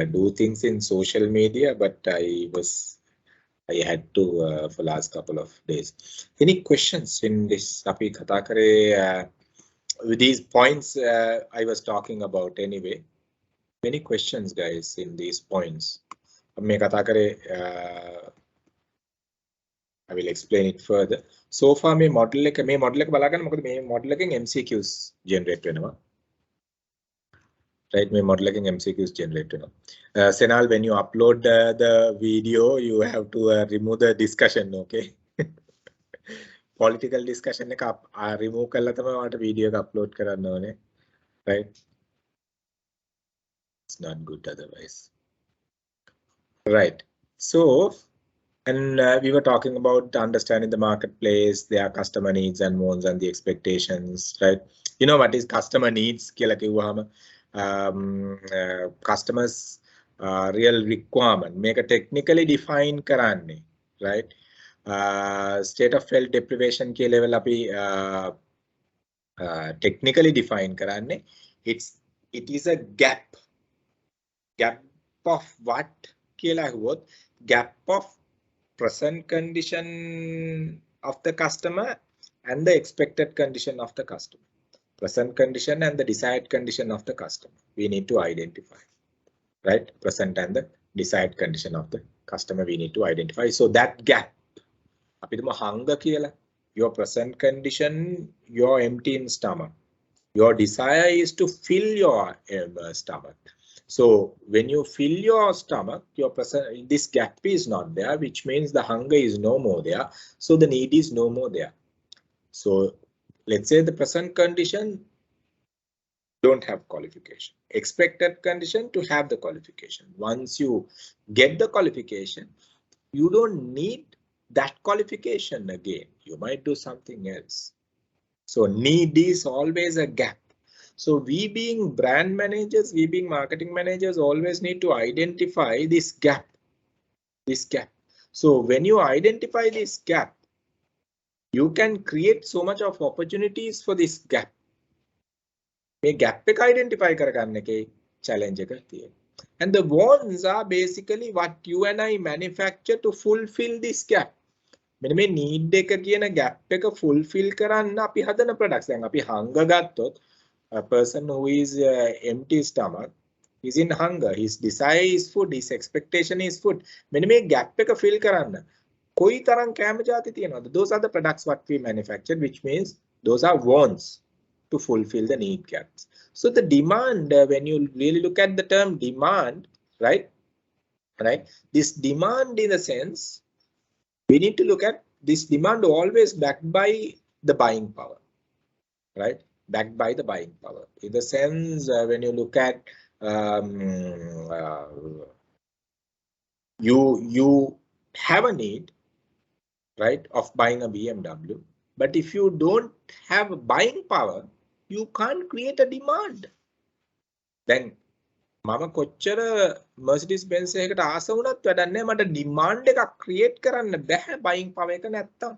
do things in social media, but I had to for last couple of days. Any questions in this? Api kata kare with these points I was talking about anyway. Any questions, guys, in these points? Me kata kare. I will explain it further. So far, my model එක බලාගන්න මොකද මේ model එකෙන් MCQs generate වෙනවා. Right, my model එකෙන් MCQs generate වෙනවා. Senal, when you upload the video, you have to remove the discussion, okay? Political discussion එක remove කරලා තමයි ඔයාලට video එක upload කරන්න ඕනේ. Right? It's not good otherwise. Right. So, and we were talking about understanding the marketplace, their customer needs and wants and the expectations, right? You know what is customer needs? Customers real requirement. Make a technically defined karanne, right? State of health deprivation ke level api technically defined karanne. It is a gap. Gap of what? Gap of present condition of the customer and the expected condition of the customer. Present condition and the desired condition of the customer. We need to identify, right? Present and the desired condition of the customer we need to identify. So that gap, your present condition, you're empty in stomach. Your desire is to fill your stomach. So when you fill your stomach, this gap is not there, which means the hunger is no more there. So the need is no more there. So let's say the present condition don't have qualification. Expected condition to have the qualification. Once you get the qualification, you don't need that qualification again. You might do something else. So need is always a gap. So we being brand managers, we being marketing managers always need to identify this gap. So when you identify this gap, you can create so much of opportunities for this gap. May gap එක identify කරගන්න එකේ challenge එක තියෙනවා. And the wants are basically what you and I manufacture to fulfill this gap. මෙන්න මේ need එක කියන gap එක fulfill කරන්න අපි හදන products. දැන් අපි hunger ගත්තොත් a person who is empty stomach is in hunger. His desire is food. His expectation is food. මෙන්න මේ gap එක fill කරන්න කොයි තරම් කැම જાති තියෙනවද? Those are the products what we manufacture, which means those are wants to fulfill the need gaps. So the demand, when you really look at the term demand, right? This demand in a sense, we need to look at this demand always backed by the buying power, right? Backed by the buying power. In the sense, when you look at you have a need, right, of buying a BMW, but if you don't have buying power, you can't create a demand. Then mama kochchara Mercedes Benz එකකට ආස වුණත් වැඩක් නැහැ, මට demand එකක් create කරන්න බැහැ buying power එක නැත්තම්.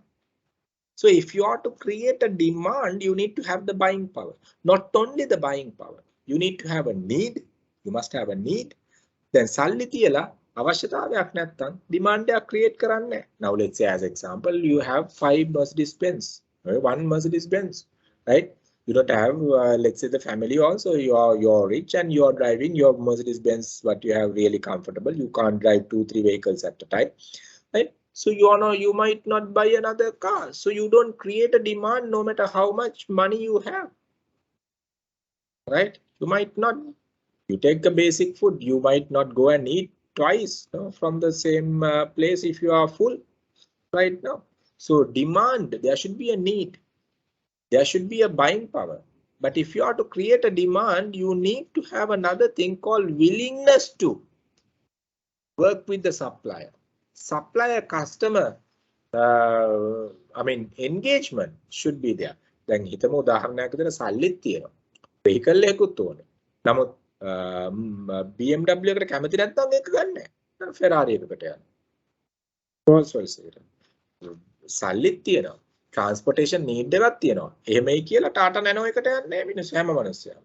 So if you are to create a demand, you need to have the buying power. Not only the buying power, you need to have a need. You must have a need. Then සල්ලි තියලා අවශ්‍යතාවයක් නැත්තම් demand එකක් create කරන්නේ. Now let's say as example, you have 5 Mercedes Benz, one Mercedes Benz, right? You don't have, let's say the family also, you're rich and you're driving your Mercedes Benz, but you have really comfortable. You can't drive 2-3 vehicles at a time, right? So you might not buy another car. So you don't create a demand no matter how much money you have, right? You might not, you take a basic food, you might not go and eat twice from the same place if you are full right now. So demand, there should be a need. There should be a buying power. But if you are to create a demand, you need to have another thing called willingness to work with the supplier. Supplier customer, I mean, engagement should be there. දැන් හිතමු උදාහරණයක් විදිහට සල්ලිත් තියෙනවා. vehicle එකකුත් ඕනේ. නමුත් BMW එකට කැමති නැත්නම් ඒක ගන්න නැහැ. Ferrari එකකට යන්න. Rolls Royce එකට. සල්ලිත් තියෙනවා. Transportation need එකක් තියෙනවා. එහෙමයි කියලා Tata Nano එකට යන්නේ මිනිස්සු හැම මිනිස්සුම.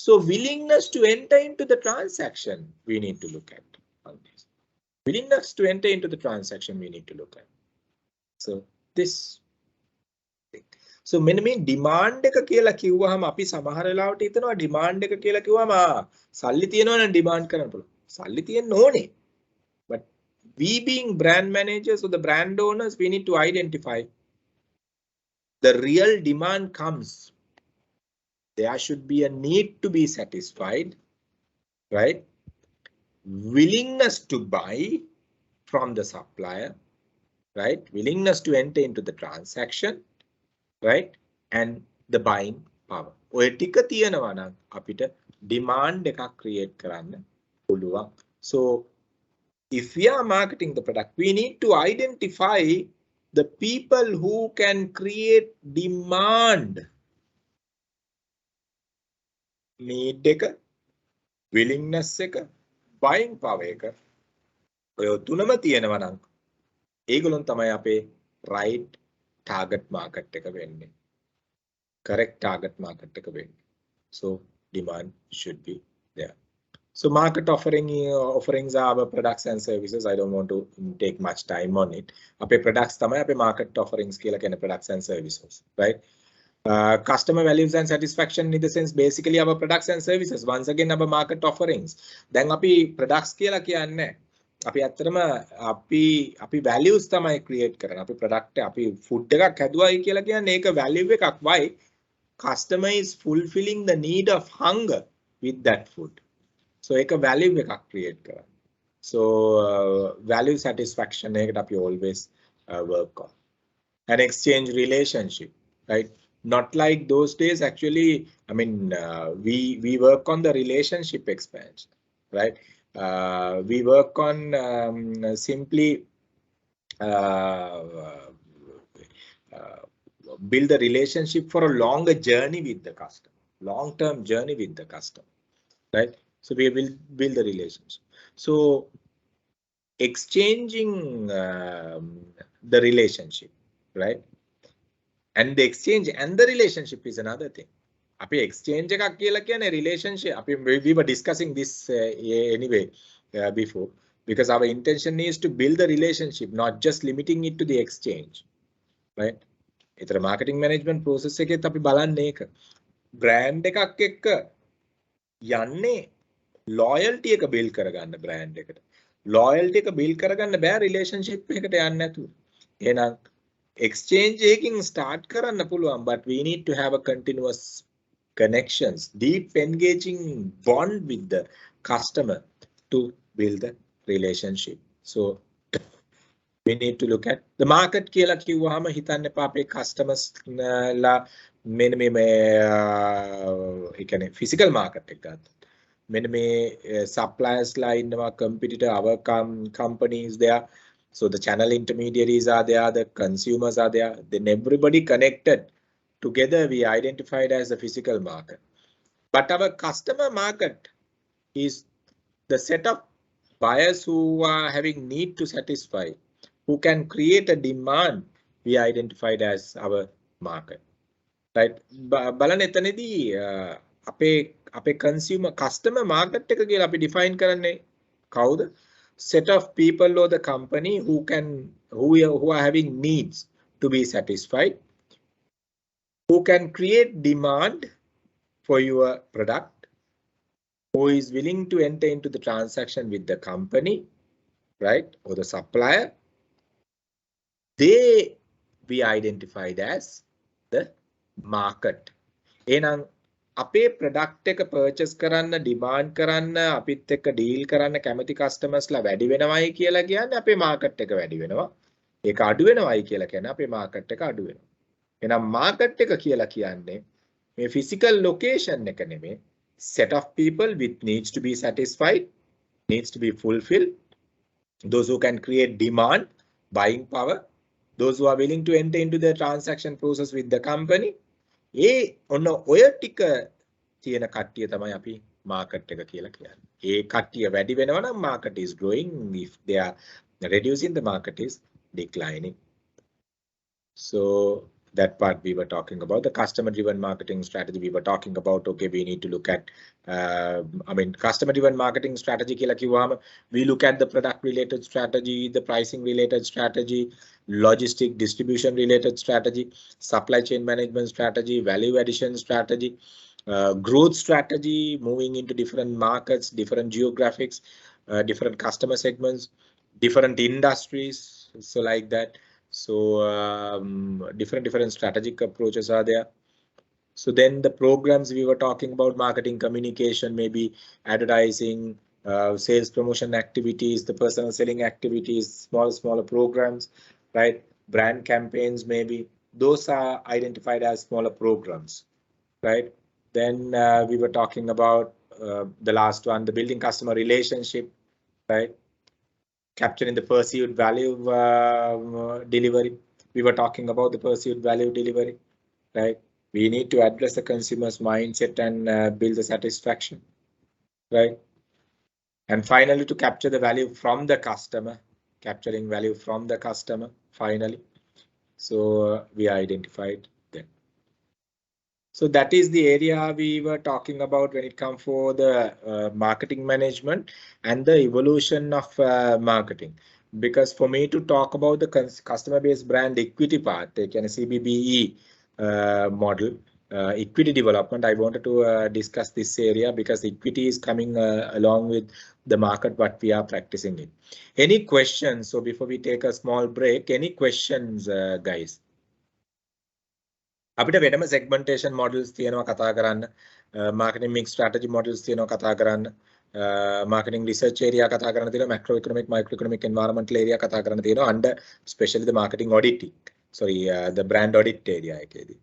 So willingness to enter into the transaction, we need to look at on this. Willingness to enter into the transaction, we need to look at. So this thing. So මෙන්න මේ demand එක කියලා කිව්වහම අපි සමහර වෙලාවට හිතනවා demand එක කියලා කිව්වම සල්ලි තියනවා නම් demand කරන්න පුළුවන්. සල්ලි තියෙන්න ඕනේ. But we being brand managers or the brand owners, we need to identify the real demand comes. There should be a need to be satisfied, right? Willingness to buy from the supplier, right? Willingness to enter into the transaction, right? And the buying power. ඔය ටික තියෙනවා නම් අපිට demand එකක් create කරන්න පුළුවන්. So if we are marketing the product, we need to identify the people who can create demand. Need එක, willingness එක, buying power එක. ඔය තුනම තියෙනවා නම් ඒගොල්ලන් තමයි අපේ right target market එක වෙන්නේ. Correct target market එක වෙන්නේ. So demand should be there. So market offerings are our products and services. I don't want to take much time on it. අපේ products තමයි අපේ market offerings කියලා කියන products and services, right? Customer values and satisfaction in the sense basically our products and services. Once again our market offerings. දැන් අපි products කියලා කියන්නේ අපි ඇත්තටම අපි values තමයි create කරන්නේ. අපි product අපි food එකක් හැදුවයි කියලා කියන්නේ ඒක value එකක්. Why? Customer is fulfilling the need of hunger with that food. So ඒක value එකක් create කරන්නේ. So value satisfaction එකට අපි always work on. An exchange relationship, right? Not like those days. Actually, I mean, we work on the relationship expansion, right? We work on simply build the relationship for a longer journey with the customer, long-term journey with the customer, right? So we will build the relationship. So exchanging the relationship, right? And the exchange and the relationship is another thing. අපි exchange එකක් කියලා කියන්නේ relationship. We were discussing this anyway before, because our intention is to build the relationship, not just limiting it to the exchange, right? ඒතර marketing management process එකේත් අපි බලන්නේ ඒක. brand එකක් එක්ක යන්නේ loyalty එක build කරගන්න brand එකට. loyalty එක build කරගන්න බෑ relationship එකකට යන්නේ නැතුව. එහෙනම් exchange එකකින් start කරන්න පුළුවන්, but we need to have a continuous connections, deep engaging bond with the customer to build the relationship. So we need to look at the market කියලා කිව්වහම හිතන්න එපා අපේ customers ලා මෙන්න මේ ඒ කියන්නේ physical market එක ගත්තා. මෙන්න මේ suppliers ලා ඉන්නවා, competitor, our companies there. So the channel intermediaries are there, the consumers are there, then everybody connected together we identified as the physical market. But our customer market is the set of buyers who are having need to satisfy, who can create a demand, we identified as our market, right? බලන්න එතනදී අපේ consumer customer market එක කියලා අපි define කරන්නේ කවුද? Set of people or the company who are having needs to be satisfied, who can create demand for your product, who is willing to enter into the transaction with the company, right, or the supplier. They we identified as the market. එහෙනම් අපේ product එක purchase කරන්න, demand කරන්න, අපිත් එක්ක deal කරන්න කැමති customers ලා වැඩි වෙනවයි කියලා කියන්නේ අපේ market එක වැඩි වෙනවා. ඒක අඩු වෙනවයි කියලා කියන්නේ අපේ market එක අඩු වෙනවා. එහෙනම් market එක කියලා කියන්නේ මේ physical location එක නෙමෙයි, set of people with needs to be satisfied, needs to be fulfilled, those who can create demand, buying power, those who are willing to enter into the transaction process with the company. ඔන්න ඔය ටික තියෙන කට්ටිය තමයි අපි market එක කියලා කියන්නේ. ඒ කට්ටිය වැඩි වෙනවා නම් market is growing. If they are reducing, the market is declining. So that part we were talking about. The customer driven marketing strategy we were talking about. Okay, we need to look at customer driven marketing strategy කියලා කිව්වම we look at the product related strategy, the pricing related strategy, logistic distribution related strategy, supply chain management strategy, value addition strategy, growth strategy, moving into different markets, different geographics, different customer segments, different industries, so like that. So different strategic approaches are there. So then the programs we were talking about, marketing communication, maybe advertising, sales promotion activities, the personal selling activities, smaller programs, right? Brand campaigns, maybe those are identified as smaller programs, right? Then we were talking about the last one, the building customer relationship, right? Capturing the perceived value delivery. We were talking about the perceived value delivery, right? We need to address the consumer's mindset and build the satisfaction, right? And finally, to capture the value from the customer, capturing value from the customer, finally. So we identified that. So that is the area we were talking about when it comes for the marketing management and the evolution of marketing. Because for me to talk about the customer-based brand equity part, take an CBBE model, equity development, I wanted to discuss this area because equity is coming along with the market what we are practicing in. Any questions? So before we take a small break, any questions, guys? අපිට වෙනම segmentation models තියෙනවා කතා කරන්න, marketing mix strategy models තියෙනවා කතා කරන්න, marketing research area කතා කරන්න තියෙනවා, macroeconomic microeconomic environmental area කතා කරන්න තියෙනවා under especially the marketing auditing, the brand audit area එකේදී.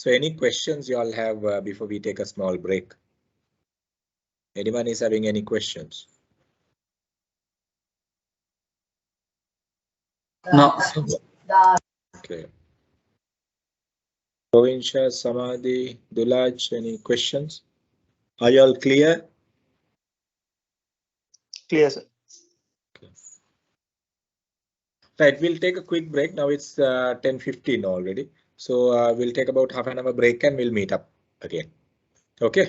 So any questions you all have before we take a small break? Anyone is having any questions? No. Okay. Provincia, Samadhi, Dulaj, any questions? Are you all clear? Clear, sir. Okay. Right, we'll take a quick break. Now it's 10:15 already. So we'll take about half an hour break and we'll meet up again. Okay.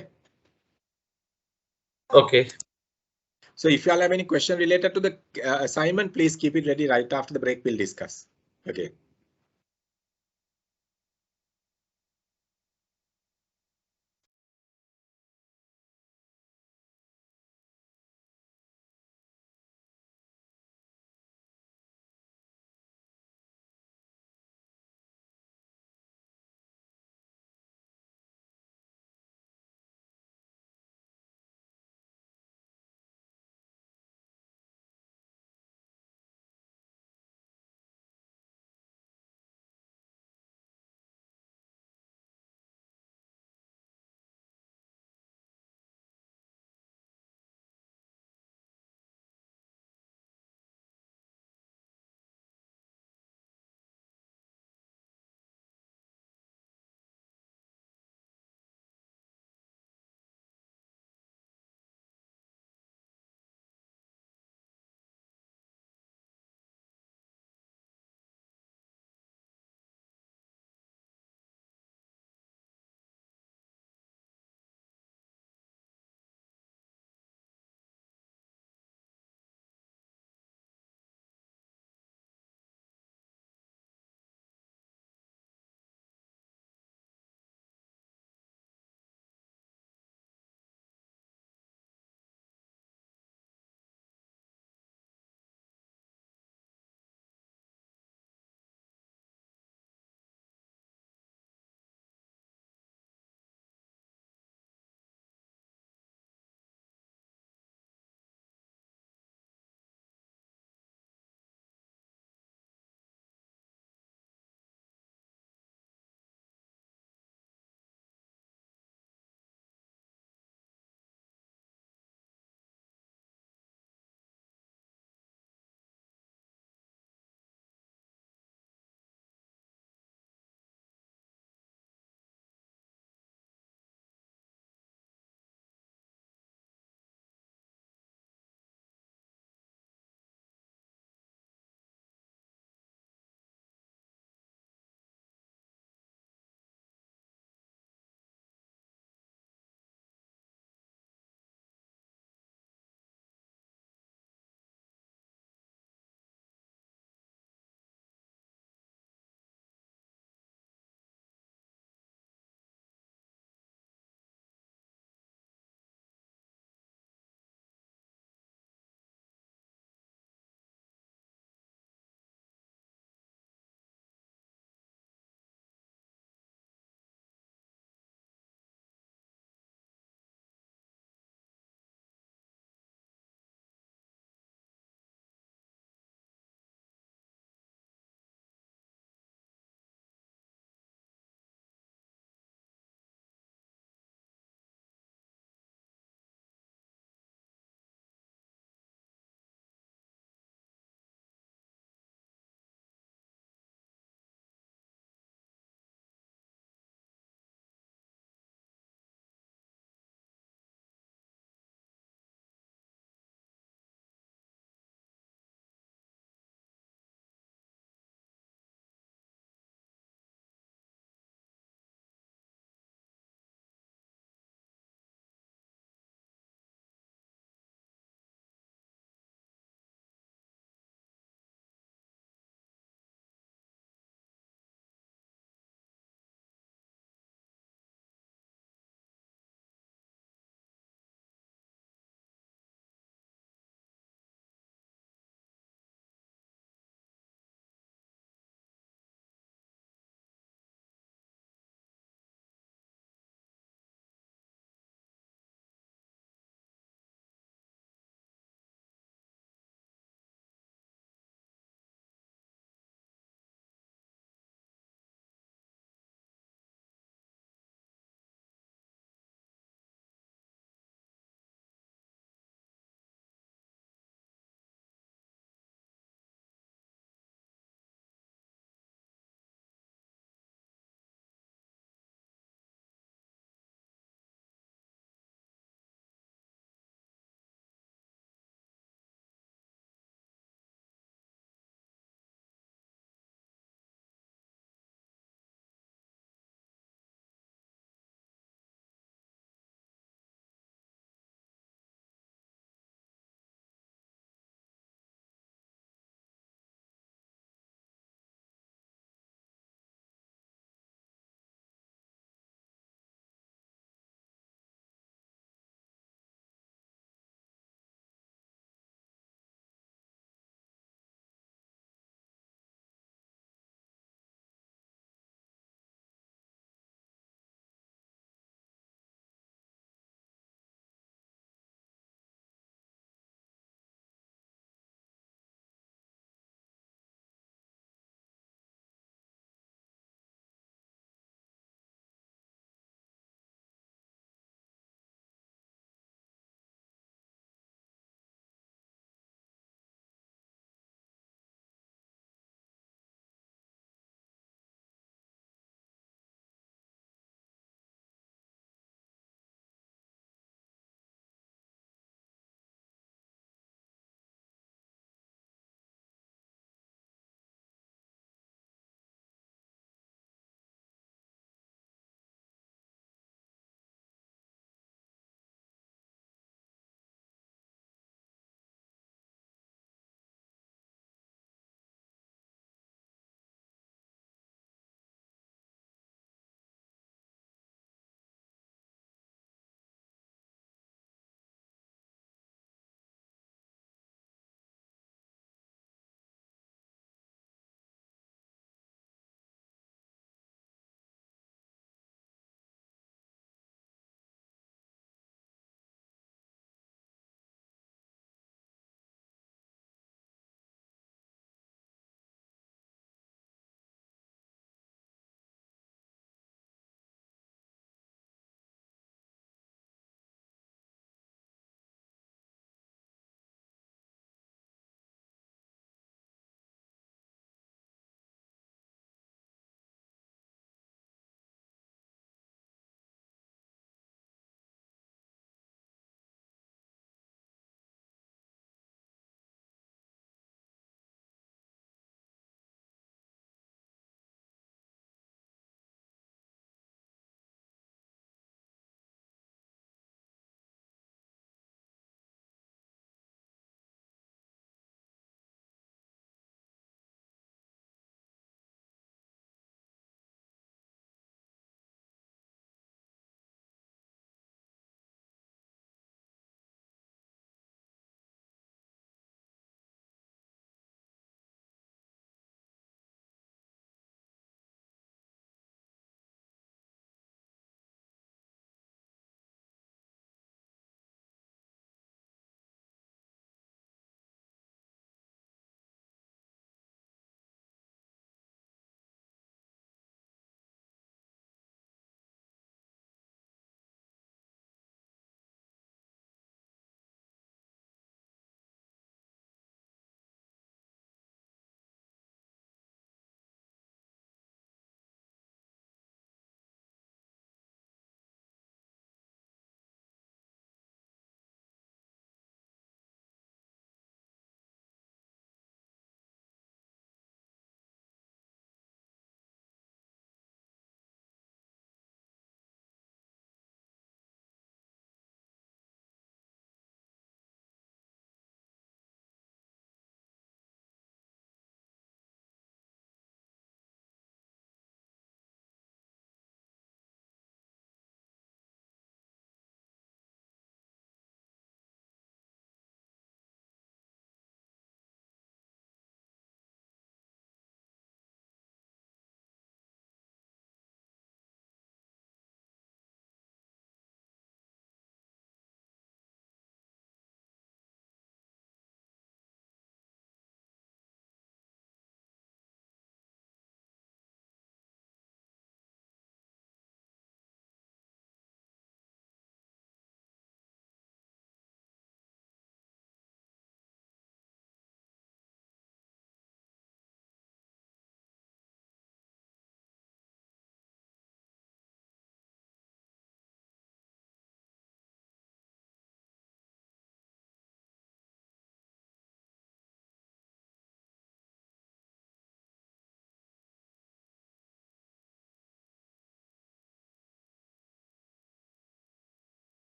Okay. So if you all have any question related to the assignment, please keep it ready. Right after the break, we'll discuss. Okay.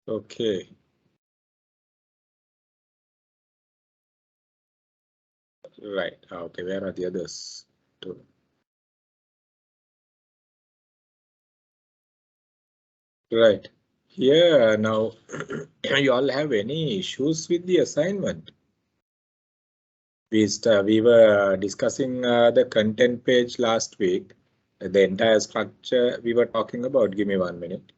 Okay. Right. Okay. Where are the others? Two. Right. Here now, you all have any issues with the assignment? We were discussing the content page last week. The entire structure we were talking about. Give me 1 minute.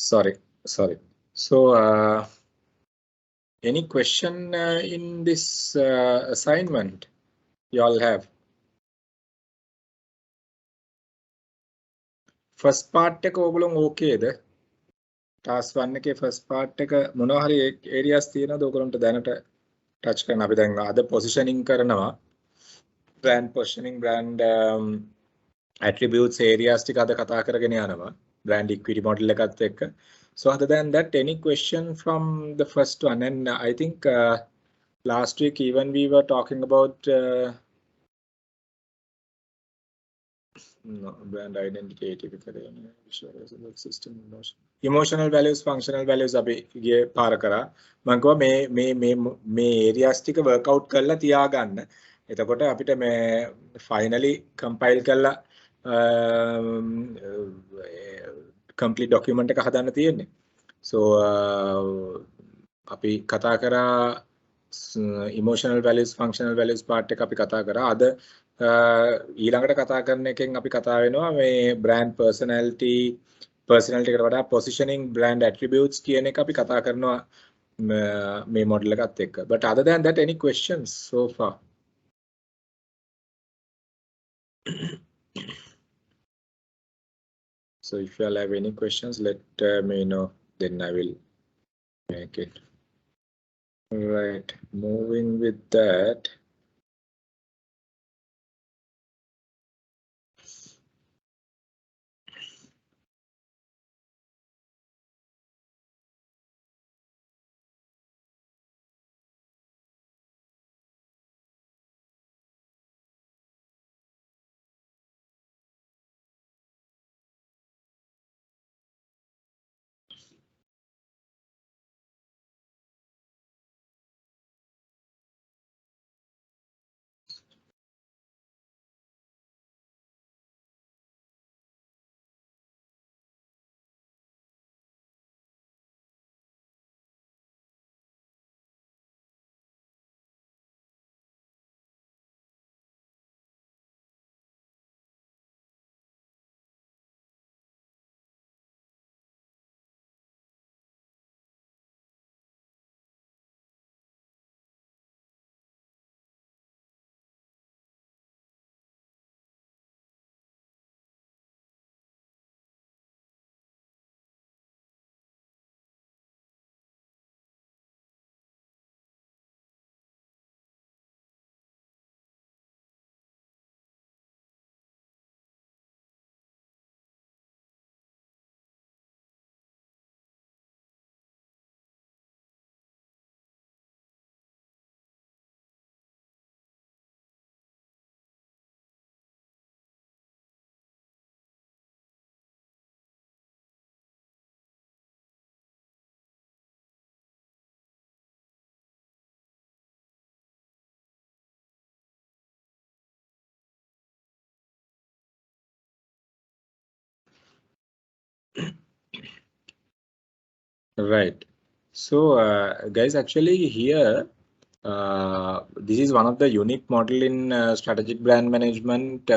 Sorry. Sorry. So, any question in this assignment you all have? First part එක ඕගොල්ලෝ ඕකේද? Task 1 එකේ first part එක මොනවා හරි areas තියෙනවද ඕගොල්ලන්ට දැනට touch කරන්න? අපි දැන් අද positioning කරනවා. Brand positioning, brand attributes areas ටික අද කතා කරගෙන යනවා. Brand equity model එකත් එක්ක. So other than that, any question from the first one? And I think last week even we were talking about no, brand identity, typically visualizable system emotional values, functional values අපි ගියේ පාර කරා. මම කිව්වා මේ areas ටික work out කරලා තියාගන්න. එතකොට අපිට මේ finally compile කරලා complete document එක හදන්න තියෙන්නේ. So අපි කතා කරා emotional values, functional values part එක අපි කතා කරා. අද ඊළඟට කතා කරන එකෙන් අපි කතා වෙනවා මේ brand personality එකට වඩා positioning brand attributes කියන එක අපි කතා කරනවා මේ model එකත් එක්ක. But other than that, any questions so far? So if you all have any questions, let me know, then I will make it. Right, moving with that. Right. So, guys, actually here, this is one of the unique model in strategic brand management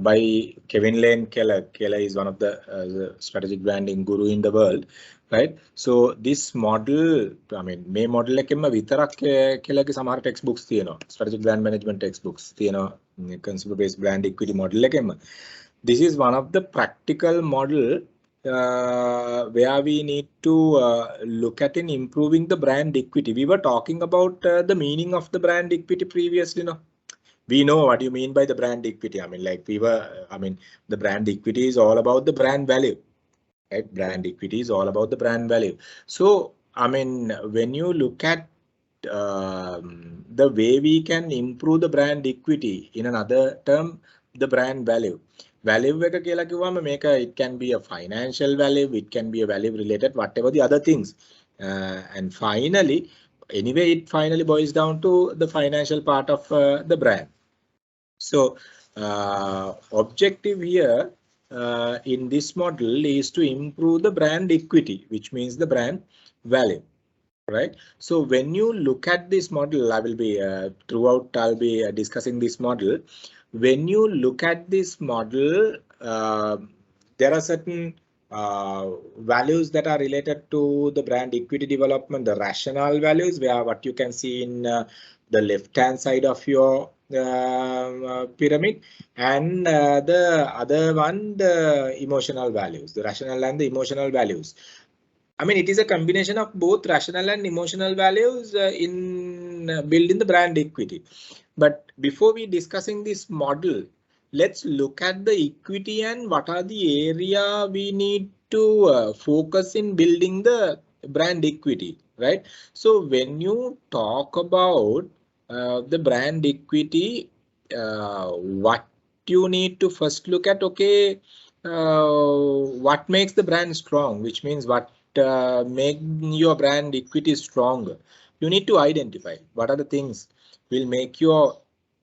by Kevin Lane Keller. Keller is one of the strategic branding guru in the world, right? So this model, I mean, මේ model එකෙන්ම විතරක් කෙලගේ සමහර textbooks තියෙනවා. Strategic brand management textbooks තියෙනවා. Consumer based brand equity model එකෙන්ම. This is one of the practical model where we need to look at in improving the brand equity. We were talking about the meaning of the brand equity previously, no? We know what you mean by the brand equity. I mean, like the brand equity is all about the brand value, right? Brand equity is all about the brand value. So, I mean, when you look at the way we can improve the brand equity, in another term, the brand value. Value එක කියලා කිව්වම මේක it can be a financial value, it can be a value related, whatever the other things. And finally, anyway, it finally boils down to the financial part of the brand. So objective here in this model is to improve the brand equity, which means the brand value, right? So when you look at this model, I will be throughout I'll be discussing this model. When you look at this model, there are certain values that are related to the brand equity development, the rational values, where what you can see in the left hand side of your pyramid, and the other one, the emotional values, the rational and the emotional values. I mean, it is a combination of both rational and emotional values in building the brand equity. But before we discussing this model, let's look at the equity and what are the area we need to focus in building the brand equity, right? So when you talk about the brand equity, what you need to first look at, okay, what makes the brand strong, which means what make your brand equity stronger. You need to identify what are the things will make your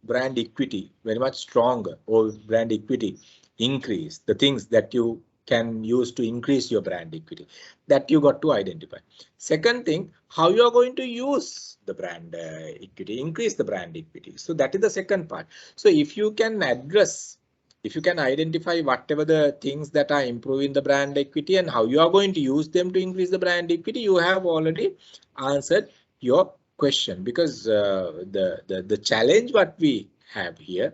brand equity very much stronger or brand equity increase, the things that you can use to increase your brand equity, that you got to identify. Second thing, how you are going to use the brand equity, increase the brand equity. So that is the second part. So if you can address, if you can identify whatever the things that are improving the brand equity and how you are going to use them to increase the brand equity, you have already answered your question. Because the challenge what we have here,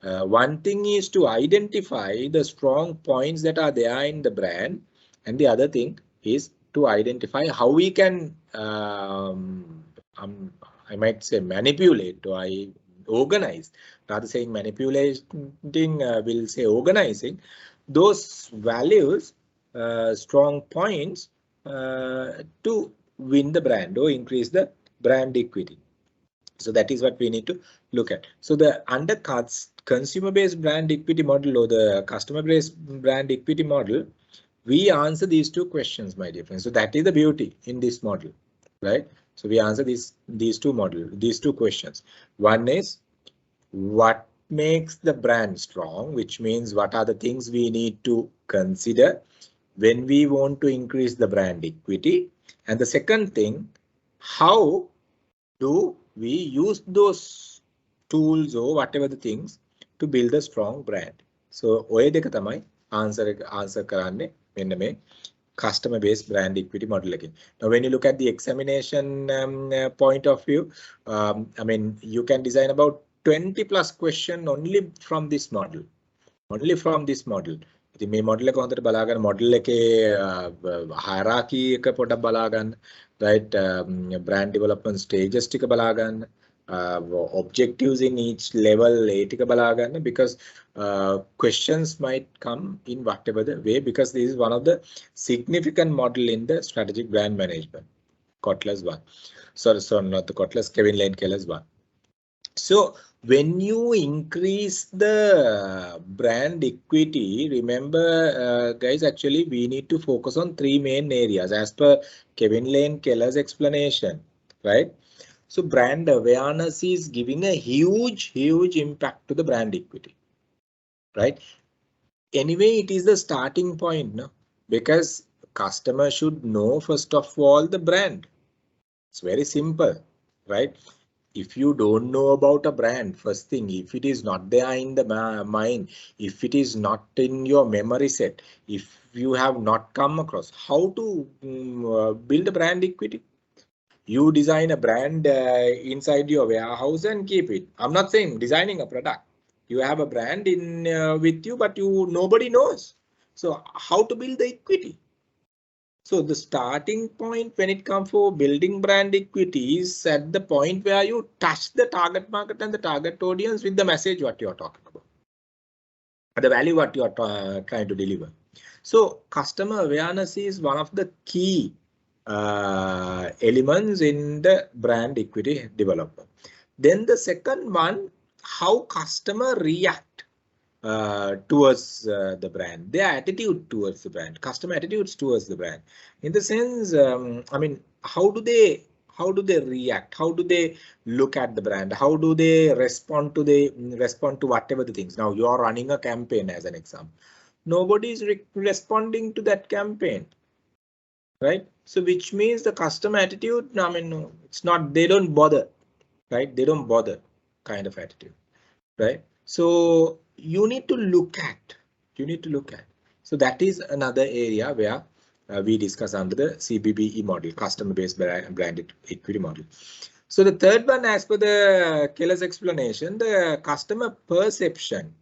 one thing is to identify the strong points that are there in the brand, and the other thing is to identify how we can I might say manipulate, or I organize, rather saying manipulating, will say organizing those values, strong points to win the brand or increase the brand equity. So that is what we need to look at. So the under consumer-based brand equity model or the customer-based brand equity model, we answer these two questions, my dear friends. So that is the beauty in this model, right? So we answer these two questions. One is what makes the brand strong, which means what are the things we need to consider when we want to increase the brand equity. And the second thing, how do we use those tools or whatever the things to build a strong brand? So ඔය දෙක තමයි answer කරන්නේ මෙන්න මේ customer based brand equity model again. Now when you look at the examination point of view, I mean, you can design about 20 plus question only from this model. Only from this model. ඉතින් මේ model එක හොඳට බලා ගන්න, model එකේ hierarchy එක පොඩ්ඩක් බලා ගන්න, right? Brand development stages ටික බලා ගන්න, objectives in each level ඒ ටික බලා ගන්න, because questions might come in whatever the way, because this is one of the significant model in the strategic brand management. Kotler's one. Sorry, not the Kotler's, Kevin Lane Keller's one. So when you increase the brand equity, remember guys, actually we need to focus on three main areas as per Kevin Lane Keller's explanation, right? So brand awareness is giving a huge impact to the brand equity, right? Anyway, it is the starting point, no? Because customer should know first of all the brand. It's very simple, right? If you don't know about a brand, first thing, if it is not there in the mind, if it is not in your memory set, if you have not come across how to build a brand equity, you design a brand inside your warehouse and keep it. I'm not saying designing a product. You have a brand in with you, but nobody knows. So how to build the equity? So the starting point when it comes for building brand equity is at the point where you touch the target market and the target audience with the message what you are talking about, the value what you are trying to deliver. So customer awareness is one of the key elements in the brand equity development. Then the second one, how customer react towards the brand, their attitude towards the brand, customer attitudes towards the brand. In the sense, I mean, how do they react? How do they look at the brand? How do they respond to whatever the things? Now you are running a campaign as an example. Nobody is responding to that campaign, right? So which means the customer attitude, I mean, no, it's not, they don't bother, right? They don't bother kind of attitude, right? So you need to look at, So that is another area where we discuss under the CBBE model, customer-based brand equity model. So the third one, as per the Keller's explanation, the customer perception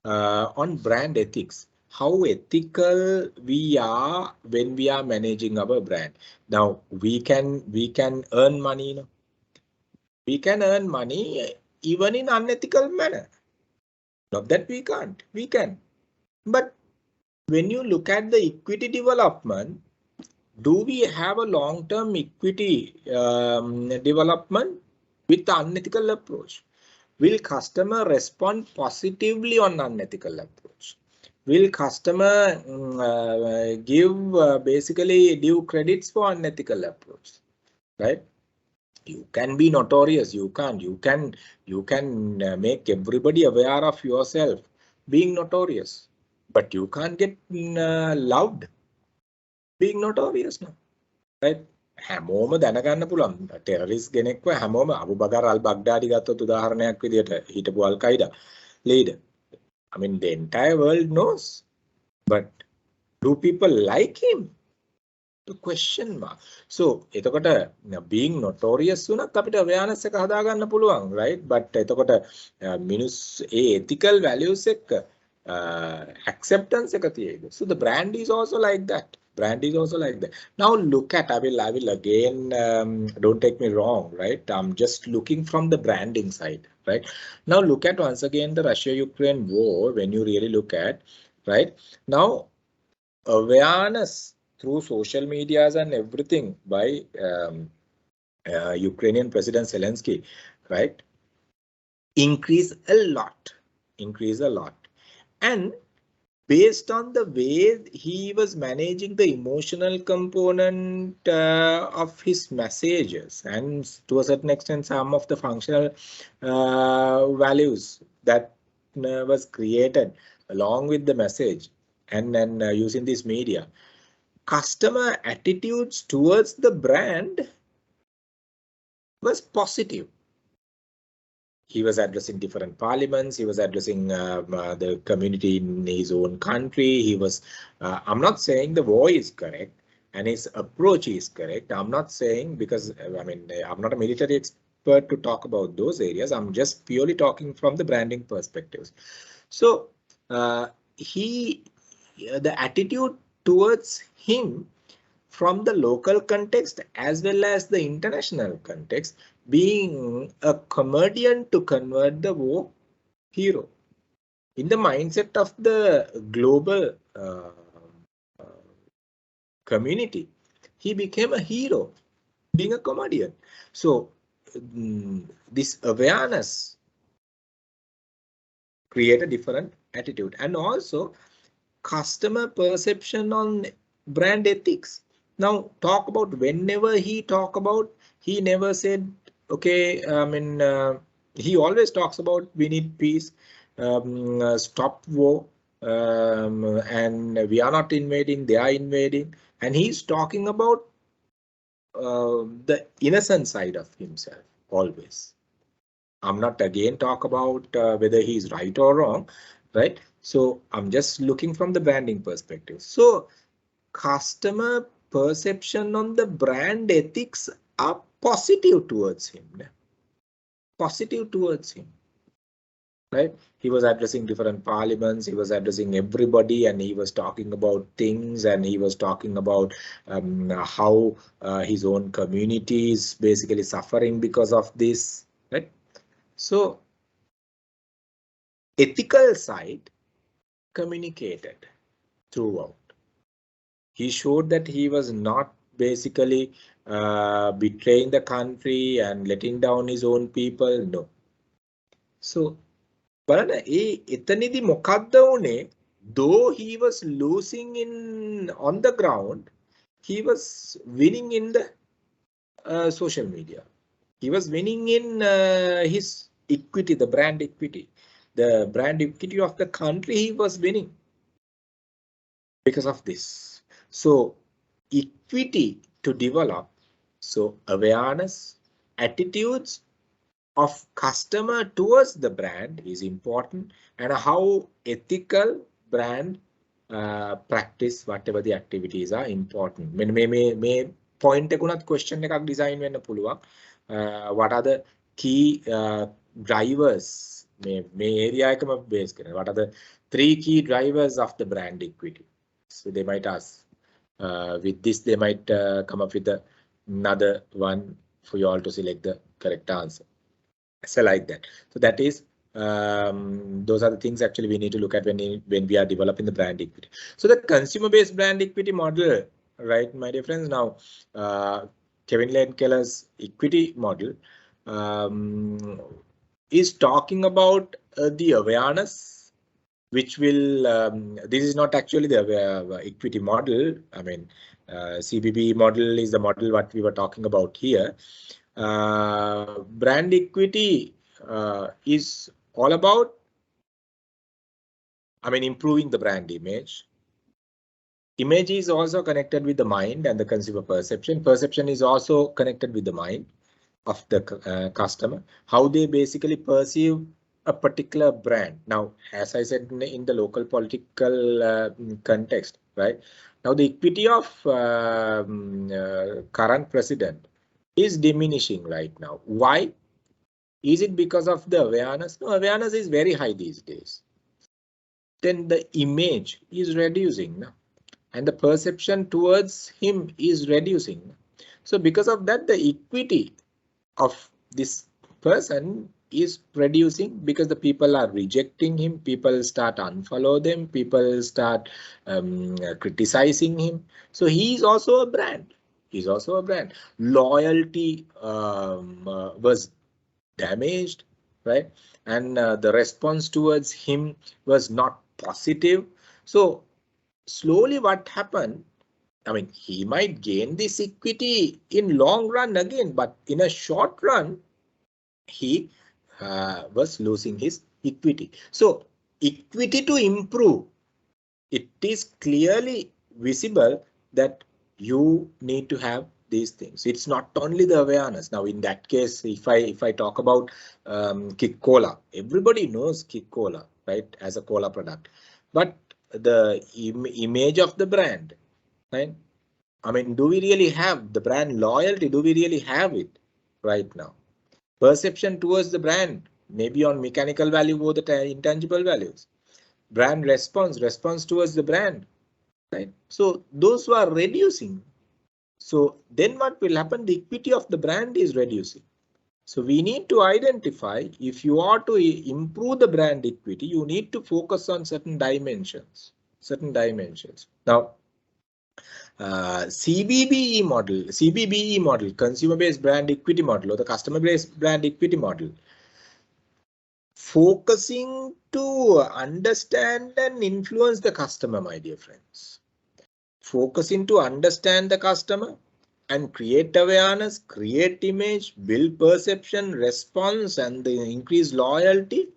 on brand ethics. How ethical we are when we are managing our brand. Now we can earn money, we can earn money even in unethical manner. Not that we can't, we can. But when you look at the equity development, do we have a long-term equity development with the unethical approach? Will customer respond positively on unethical approach? Will customer give basically due credits for unethical approach, right? You can be notorious, you can make everybody aware of yourself being notorious, but you can't get loved being notorious, no, right? හැමෝම දැනගන්න පුළුවන් terrorist කෙනෙක්ව හැමෝම අබු බකර් අල් බග්දාඩි ගත්තොත් උදාහරණයක් විදියට හිටපු අල් Qaeda leader. I mean the entire world knows, but do people like him? The question mark. So එතකොට being notorious වුණත් අපිට awareness එක හදා ගන්න පුළුවන්, right? But එතකොට මිනිස් ඒ ethical values එක acceptance එක තියෙයිද? So the brand is also like that. Now look at, I will again, don't take me wrong, right? I'm just looking from the branding side, right? Now look at once again the Russia-Ukraine war. When you really look at, right? Now awareness through social medias and everything by Ukrainian President Zelensky, right? Increase a lot. And based on the way he was managing the emotional component of his messages and to a certain extent some of the functional values that was created along with the message and then using this media, customer attitudes towards the brand was positive. He was addressing different parliaments. He was addressing the community in his own country. He was, I'm not saying the war is correct and his approach is correct. I'm not saying, because I mean, I'm not a military expert to talk about those areas. I'm just purely talking from the branding perspectives. So the attitude towards him from the local context as well as the international context, being a comedian to convert the war hero. In the mindset of the global community, he became a hero, being a comedian. So this awareness create a different attitude, and also customer perception on brand ethics. Now talk about, whenever he talk about, he never said, okay, I mean, he always talks about we need peace, stop war, and we are not invading, they are invading. And he's talking about the innocent side of himself always. I'm not again talk about whether he's right or wrong, right? So I'm just looking from the branding perspective. So customer perception on the brand ethics are positive towards him. Positive towards him. Right? He was addressing different parliaments, he was addressing everybody, and he was talking about things, and he was talking about how his own community is basically suffering because of this. Right? So ethical side communicated throughout. He showed that he was not basically betraying the country and letting down his own people. No. So බලන්න ඒ එතනදී මොකද්ද වුනේ, though he was losing in on the ground, he was winning in the social media. He was winning in his equity, the brand equity. The brand equity of the country, he was winning because of this. So equity to develop, so awareness, attitudes of customer towards the brand is important, and how ethical brand practice whatever the activities are important. මේ point එකකුණත් question එකක් design වෙන්න පුළුවන්. What are the key drivers මේ area එකම base කරගෙන, what are the 3 key drivers of the brand equity? So they might ask with this, they might come up with another one for you all to select the correct answer. So like that. So that is those are the things actually we need to look at when we are developing the brand equity. So the consumer-based brand equity model, right, my dear friends. Now, Kevin Lane Keller's equity model is talking about the awareness, which will. This is not actually the equity model. I mean, CBB model is the model what we were talking about here. Brand equity is all about, I mean, improving the brand image. Image is also connected with the mind and the consumer perception. Perception is also connected with the mind of the customer, how they basically perceive a particular brand. Now, as I said in the local political context, right? Now, the equity of current president is diminishing right now. Why? Is it because of the awareness? No, awareness is very high these days. Then the image is reducing, no? And the perception towards him is reducing. So because of that, the equity of this person is reducing, because the people are rejecting him, people start unfollow them, people start criticizing him. So he is also a brand. He's also a brand. Loyalty was damaged, right? And the response towards him was not positive. So slowly what happened, I mean, he might gain this equity in long run again, but in a short run, he was losing his equity. So equity to improve, it is clearly visible that you need to have these things. It's not only the awareness. Now, in that case, if I talk about Kick Cola, everybody knows Kick Cola, right, as a cola product, but the image of the brand, right? I mean, do we really have the brand loyalty? Do we really have it right now? Perception towards the brand, maybe on mechanical value or the intangible values. Brand response towards the brand, right? So those who are reducing. So then what will happen? The equity of the brand is reducing. So we need to identify, if you are to improve the brand equity, you need to focus on certain dimensions. Now, CBBE model, consumer-based brand equity model, or the customer-based brand equity model, focusing to understand and influence the customer, my dear friends. Focusing to understand the customer and create awareness, create image, build perception, response, and the increase loyalty.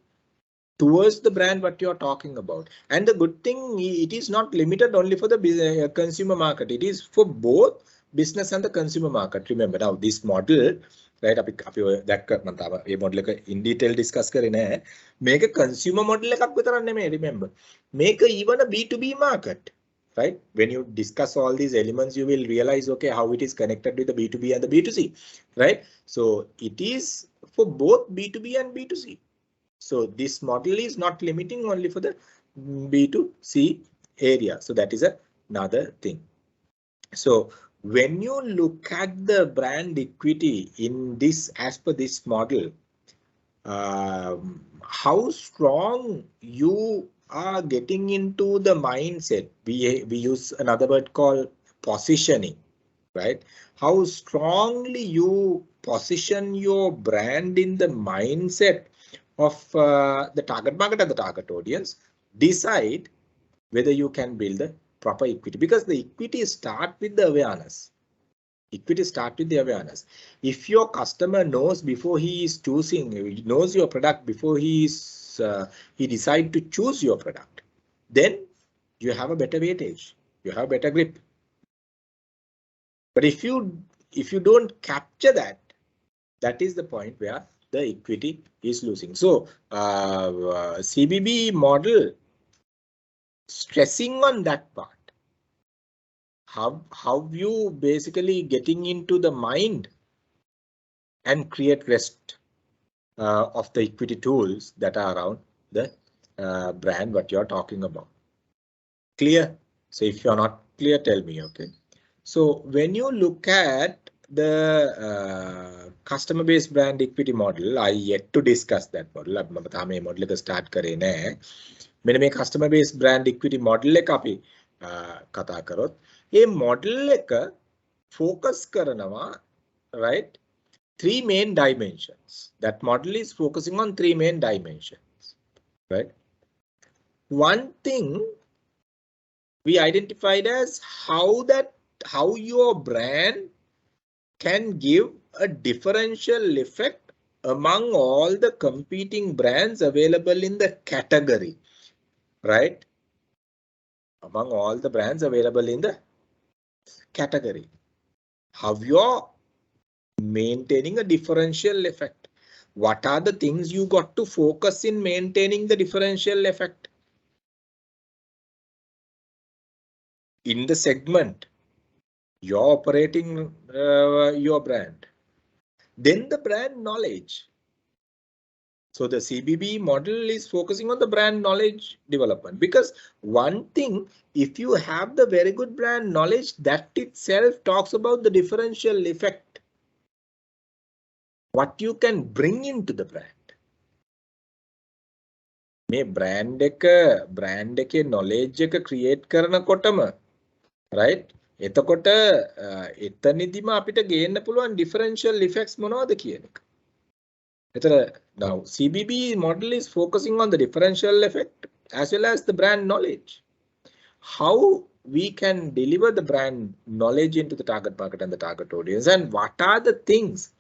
towards the brand what you're talking about. And the good thing, it is not limited only for the consumer market. It is for both business and the consumer market. Remember now this model, right? අපි ඔය දැක්ක මම තාම මේ model එක in detail discuss කරේ නෑ. මේක consumer model එකක් විතරක් නෙමෙයි, remember. මේක even a B2B market. Right? When you discuss all these elements, you will realize, okay, how it is connected with the B2B and the B2C, right? So it is for both B2B and B2C. So this model is not limiting only for the B2C area. So that is another thing. So when you look at the brand equity in this, as per this model, how strong you are getting into the mindset. We use another word called positioning, right? How strongly you position your brand in the mindset of the target market and the target audience, decide whether you can build the proper equity, because the equity start with the awareness. Equity start with the awareness. If your customer knows before he is choosing, he knows your product before he decide to choose your product, then you have a better weightage, you have better grip. But if you don't capture that, that is the point where the equity is losing. So CBB model stressing on that part. How you basically getting into the mind and create rest of the equity tools that are around the brand what you're talking about. Clear? So if you're not clear, tell me, okay? So when you look at the customer based brand equity model, I yet to discuss that model. මම තාම මේ model එක start කරේ නෑ. මෙන්න මේ customer based brand equity model එක අපි කතා කරොත්, මේ model එක focus කරනවා, right? Three main dimensions. That model is focusing on three main dimensions, right? One thing we identified as how your brand can give a differential effect among all the competing brands available in the category, right? Among all the brands available in the category. How you're maintaining a differential effect. What are the things you got to focus in maintaining the differential effect? In the segment you're operating your brand. Then the brand knowledge. So the CBB model is focusing on the brand knowledge development, because one thing, if you have the very good brand knowledge, that itself talks about the differential effect, what you can bring into the brand. මේ brand එකේ knowledge එක create කරනකොටම, right? එතකොට එතනදිම අපිට ගේන්න පුළුවන් differential effects මොනවද කියන එක. Now CBB model is focusing on the differential effect as well as the brand knowledge. How we can deliver the brand knowledge into the target market and the target audience, and what are the things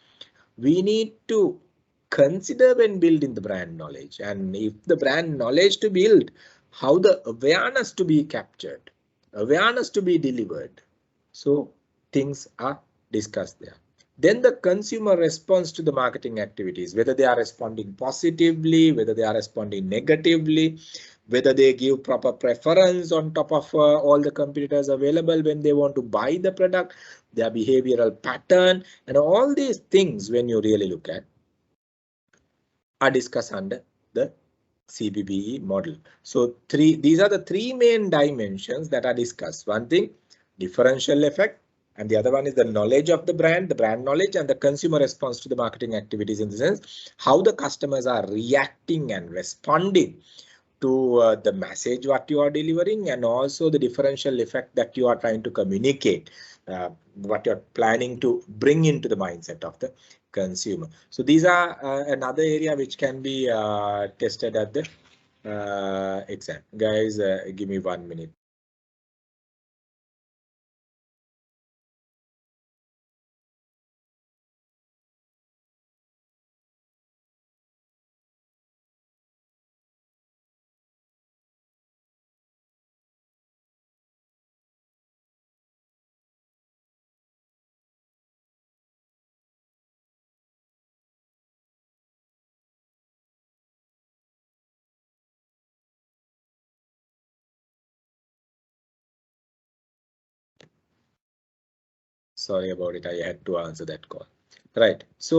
we need to consider when building the brand knowledge, and if the brand knowledge to build, how the awareness to be captured, awareness to be delivered. So things are discussed there. Then the consumer response to the marketing activities, whether they are responding positively, whether they are responding negatively, whether they give proper preference on top of all the competitors available when they want to buy the product, their behavioral pattern, and all these things, when you really look at, are discussed under the CBBE model. So these are the three main dimensions that are discussed. One thing, differential effect, and the other one is the knowledge of the brand knowledge, and the consumer response to the marketing activities, in the sense how the customers are reacting and responding to the message what you are delivering, and also the differential effect that you are trying to communicate, what you're planning to bring into the mindset of the consumer. So these are another area which can be tested at the exam. Guys, give me 1 minute. Sorry about it. I had to answer that call. Right. So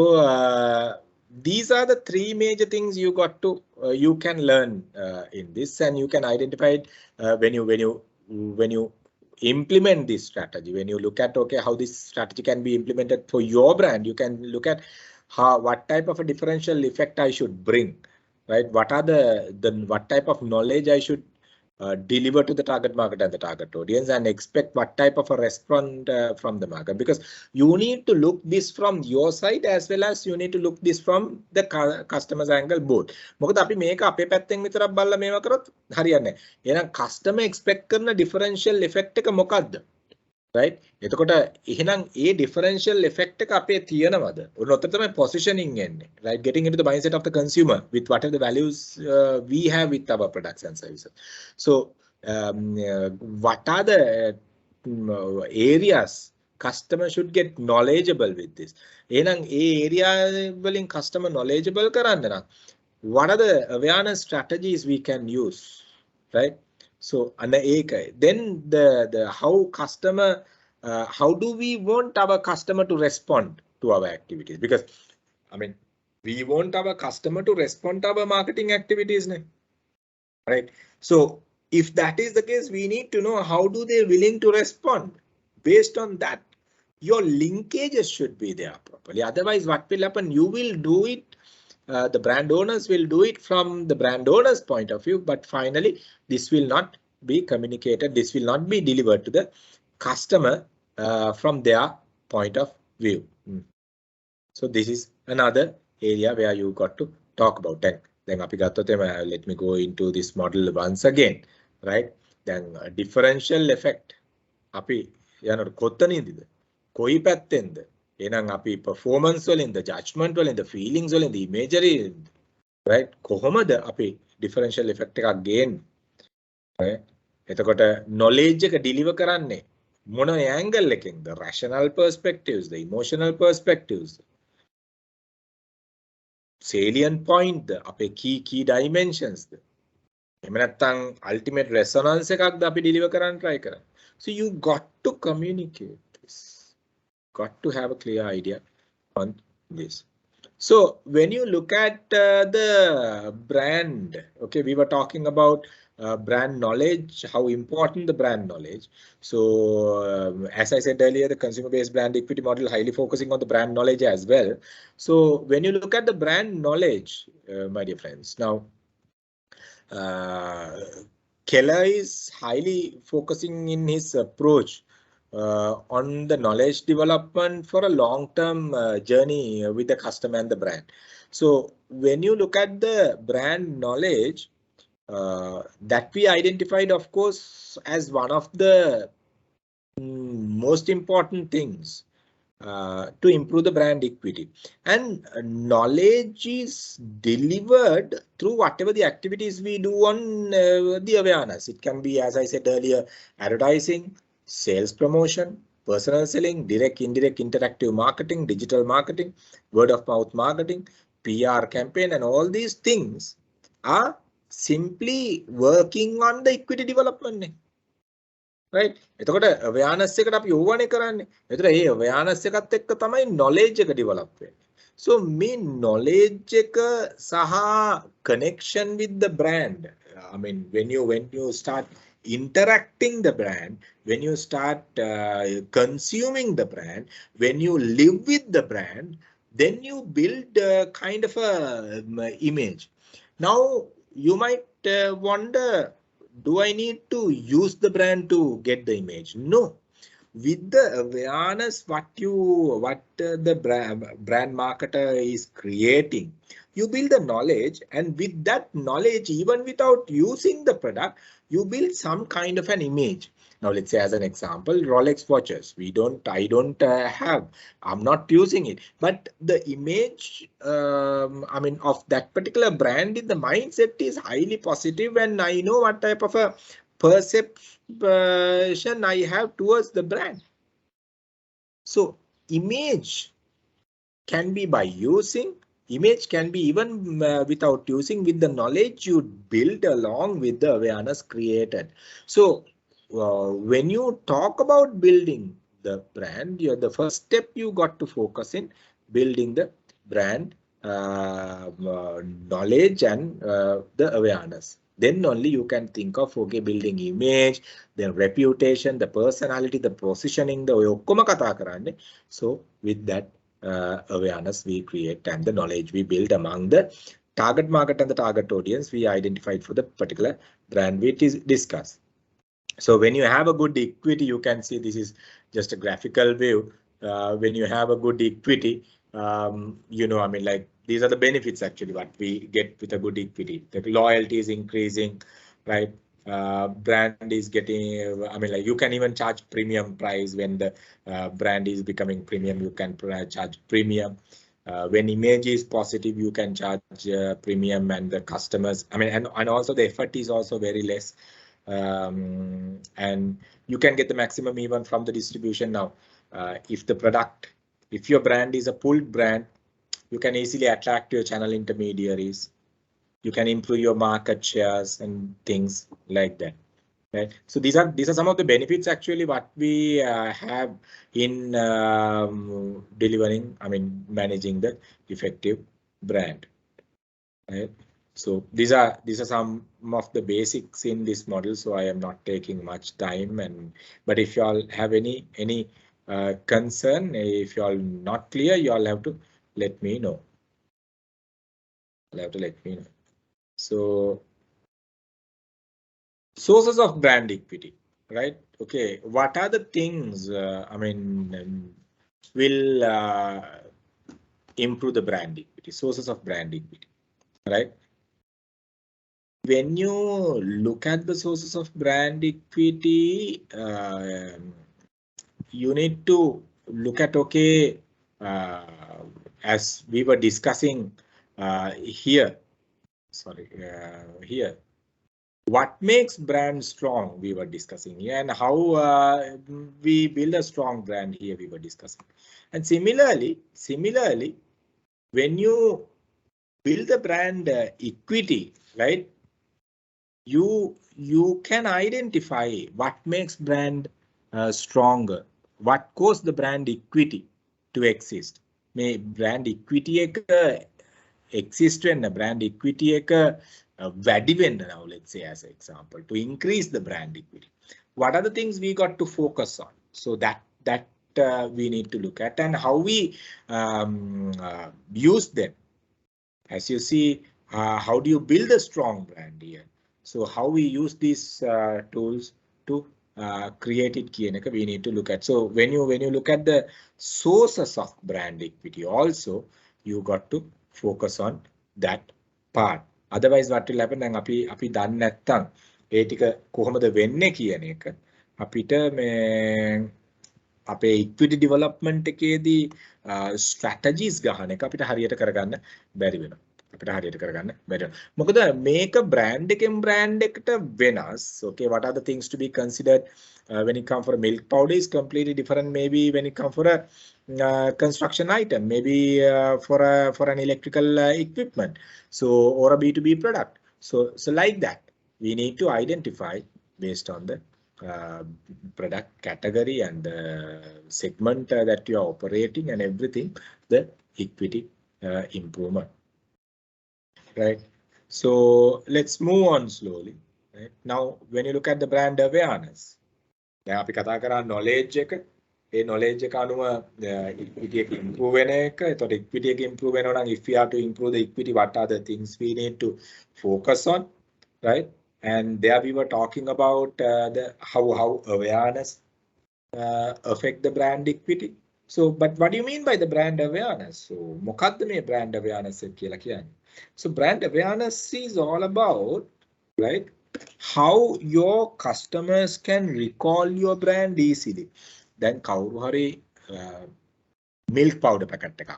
these are the three major things you got to you can learn in this, and you can identify it when you implement this strategy. When you look at how this strategy can be implemented for your brand, you can look at what type of a differential effect I should bring, right? What are what type of knowledge I should deliver to the target market and the target audience, and expect what type of a response from the market, because you need to look this from your side as well as you need to look this from the customer's angle both. මොකද අපි මේක අපේ පැත්තෙන් විතරක් බලලා මේවා කරොත් හරියන්නේ නැහැ. එහෙනම් customer expect කරන differential effect එක මොකක්ද? right? එතකොට එහෙනම් ඒ differential effect එක අපේ තියනවද? ඔතන තමයි positioning එන්නේ, right? Getting into the mindset of the consumer with whatever the values we have with our products and services. So what are the areas customer should get knowledgeable with this? එහෙනම් ඒ area වලින් customer knowledgeable කරන්න නම් what are the awareness strategies we can use, right? So then the how customer how do we want our customer to respond to our activities? Because I mean we want our customer to respond to our marketing activities, right? So if that is the case, we need to know how do they willing to respond. Based on that, your linkages should be there properly. Otherwise, what will happen? You will do it. The brand owners will do it from the brand owner's point of view, but finally this will not be communicated. This will not be delivered to the customer from their point of view. So this is another area where you got to talk about. Then let me go into this model once again, right? Then differential effect. Api yanor kotanindida koi pattenda. එහෙනම් අපි performance වලින්ද judgment වලින්ද feelings වලින්ද imagery, right? කොහොමද අපි differential effect එකක් ගේන්නේ? right? එතකොට knowledge එක deliver කරන්නේ මොන angle එකෙන්ද? rational perspectives, the emotional perspectives, salient point, අපේ key dimensions, එහෙම නැත්නම් ultimate resonance එකක්ද අපි deliver කරන්න try කරන්නේ. So you got to communicate this. Got to have a clear idea on this. So when you look at the brand, okay, we were talking about brand knowledge, how important the brand knowledge. So as I said earlier, the consumer-based brand equity model highly focusing on the brand knowledge as well. So when you look at the brand knowledge, my dear friends, now Keller is highly focusing in his approach on the knowledge development for a long-term journey with the customer and the brand. So when you look at the brand knowledge that we identified, of course, as one of the most important things to improve the brand equity, and knowledge is delivered through whatever the activities we do on the awareness. It can be, as I said earlier, advertising, sales promotion, personal selling, direct, indirect, interactive marketing, digital marketing, word of mouth marketing, PR campaign, and all these things are simply working on the equity development. Right? එතකොට awareness එකට අපි ඕවනේ කරන්නේ. එතකොට ඒ awareness එකත් එක්ක තමයි knowledge එක develop වෙන්නේ. So මේ knowledge එක සහ connection with the brand. I mean when you start interacting the brand, when you start consuming the brand, when you live with the brand, then you build kind of a image. Now you might wonder, do I need to use the brand to get the image? No. With the awareness what the brand marketer is creating, you build the knowledge, and with that knowledge, even without using the product, you build some kind of an image. Now let's say, as an example, Rolex watches. I don't have, I'm not using it, but the image, I mean, of that particular brand in the mindset is highly positive, and I know what type of a perception I have towards the brand. So image can be by using, image can be even without using, with the knowledge you build along with the awareness created. So when you talk about building the brand, the first step you got to focus in building the brand knowledge and the awareness. Then only you can think of, okay, building image, then reputation, the personality, the positioning, the ඔක්කොම කතා කරන්නේ. So with that awareness we create and the knowledge we build among the target market and the target audience we identified for the particular brand we discuss. So when you have a good equity, you can see this is just a graphical view. When you have a good equity, you know, I mean, like these are the benefits actually what we get with a good equity. The loyalty is increasing, right? Brand is getting, I mean, like you can even charge premium price when the brand is becoming premium. You can charge premium. When image is positive, you can charge premium, and the customers, I mean, and also the effort is also very less. And you can get the maximum even from the distribution now. If your brand is a pulled brand, you can easily attract your channel intermediaries. You can improve your market shares and things like that. Right. So these are some of the benefits actually what we have in delivering, I mean, managing the effective brand. Right. So these are some of the basics in this model. So I am not taking much time, but if you all have any concern, if you all not clear, you all have to let me know. So sources of brand equity, right? Okay, what are the things I mean will improve the brand equity? Sources of brand equity, right? When you look at the sources of brand equity, you need to look at, okay, as we were discussing here, what makes brand strong we were discussing here, and how we build a strong brand here we were discussing. And similarly, when you build the brand equity, right, you can identify what makes brand stronger, what causes the brand equity to exist. May brand equity exist when a brand equity වැඩි වෙන්න now, let's say as an example, to increase the brand equity. What are the things we got to focus on? So that we need to look at, and how we use them. As you see, how do you build a strong brand here? So how we use these tools to create it, we need to look at. So when you look at the sources of brand equity, also you got to focus on that part. Otherwise what will happen, අපි දන්නේ නැත්නම් ඒ ටික කොහොමද වෙන්නේ කියන එක අපිට මේ අපේ equity development එකේදී strategies ගහන එක අපිට හරියට කරගන්න බැරි වෙනවා. මොකද මේක brand එකෙන් brand එකට වෙනස්. Okay, what are the things to be considered when it comes for a milk powder is completely different, maybe when it comes for a construction item, maybe for an electrical equipment, so or a B2B product. So like that, we need to identify based on the product category and the segment that you are operating and everything, the equity improvement. Right. So let's move on slowly. Right. Now, when you look at the brand awareness, අපි කතා කරා knowledge එක, ඒ knowledge එක අනුව equity එක improve වෙන එක. එතකොට equity එක improve වෙනවා නම් if we have to improve the equity, what are the things we need to focus on, right? And there we were talking about the how awareness affect the brand equity. So, but what do you mean by the brand awareness? So, මොකක්ද මේ brand awareness කියලා කියන්නේ? So brand awareness is all about, right, how your customers can recall your brand easily. Then කවුරු හරි milk powder packet එකක්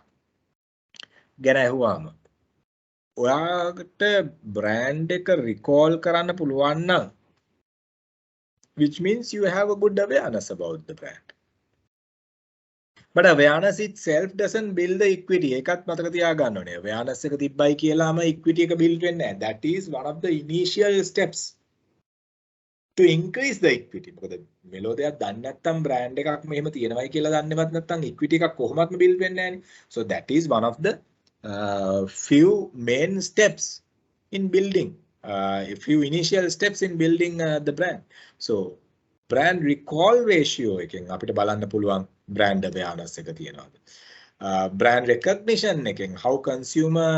ගැන ඇහුවාම ඔයාට brand එක recall කරන්න පුළුවන් නම්, which means you have a good awareness about the brand. But awareness itself doesn't build the equity. ඒකත් මතක තියාගන්න ඕනේ. Awareness එක තිබ්බයි කියලාම equity එක build වෙන්නේ නැහැ. That is one of the initial steps. to increase the equity. මොකද මෙලෝ දෙයක් දන්නේ නැත්නම් brand එකක් මෙහෙම තියෙනවයි කියලා දන්නේවත් නැත්නම් equity එකක් කොහොමත්ම build වෙන්නේ නැහැනේ. So that is one of the few main steps in building, a few initial steps in building the brand. So brand recall ratio එකෙන් අපිට බලන්න පුළුවන් brand awareness එක තියනවාද. Brand recognition එකෙන් how consumer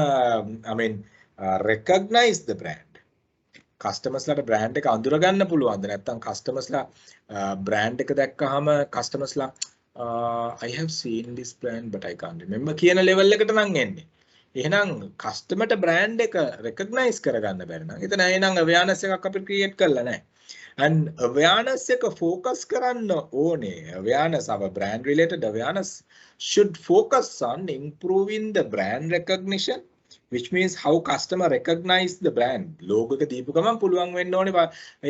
recognize the brand. customers ලාට brand එක අඳුර ගන්න පුළුවන්ද නැත්නම් customers ලා brand එක දැක්කහම customers ලා I have seen this brand but I can't remember කියන level එකට නම් එන්නේ. එහෙනම් customer ට brand එක recognize කරගන්න බැරි නම් එතන එහෙනම් awareness එකක් අපි create කරලා නැහැ. And awareness එක focus කරන්න ඕනේ. Awareness, our brand related awareness should focus on improving the brand recognition, which means how customer recognize the brand. logo එක දීපු ගමන් පුළුවන් වෙන්න ඕනේ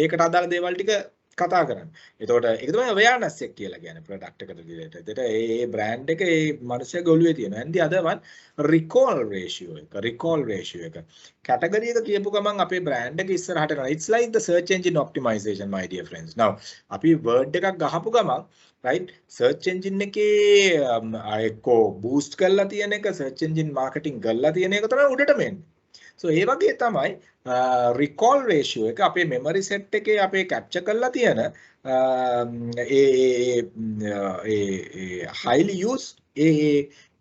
ඒකට අදාළ දේවල් ටික කතා කරන්න. එතකොට ඒක තමයි awareness එක කියලා කියන්නේ product එකට related. ඒකට ඒ brand එක ඒ මනුස්සයාගේ ඔළුවේ තියෙනවා. and the other one recall ratio එක. recall ratio එක. category එක කියපු ගමන් අපේ brand එක ඉස්සරහට යනවා. It's like the search engine optimization, my dear friends. Now අපි word එකක් ගහපු ගමන් right search engine එකේ එක්කෝ boost කරලා තියෙන එක search engine marketing කරලා තියෙන එක තමයි උඩටම එන්නේ. So ඒ වගේ තමයි recall ratio එක අපේ memory set එකේ අපේ capture කරලා තියෙන highly used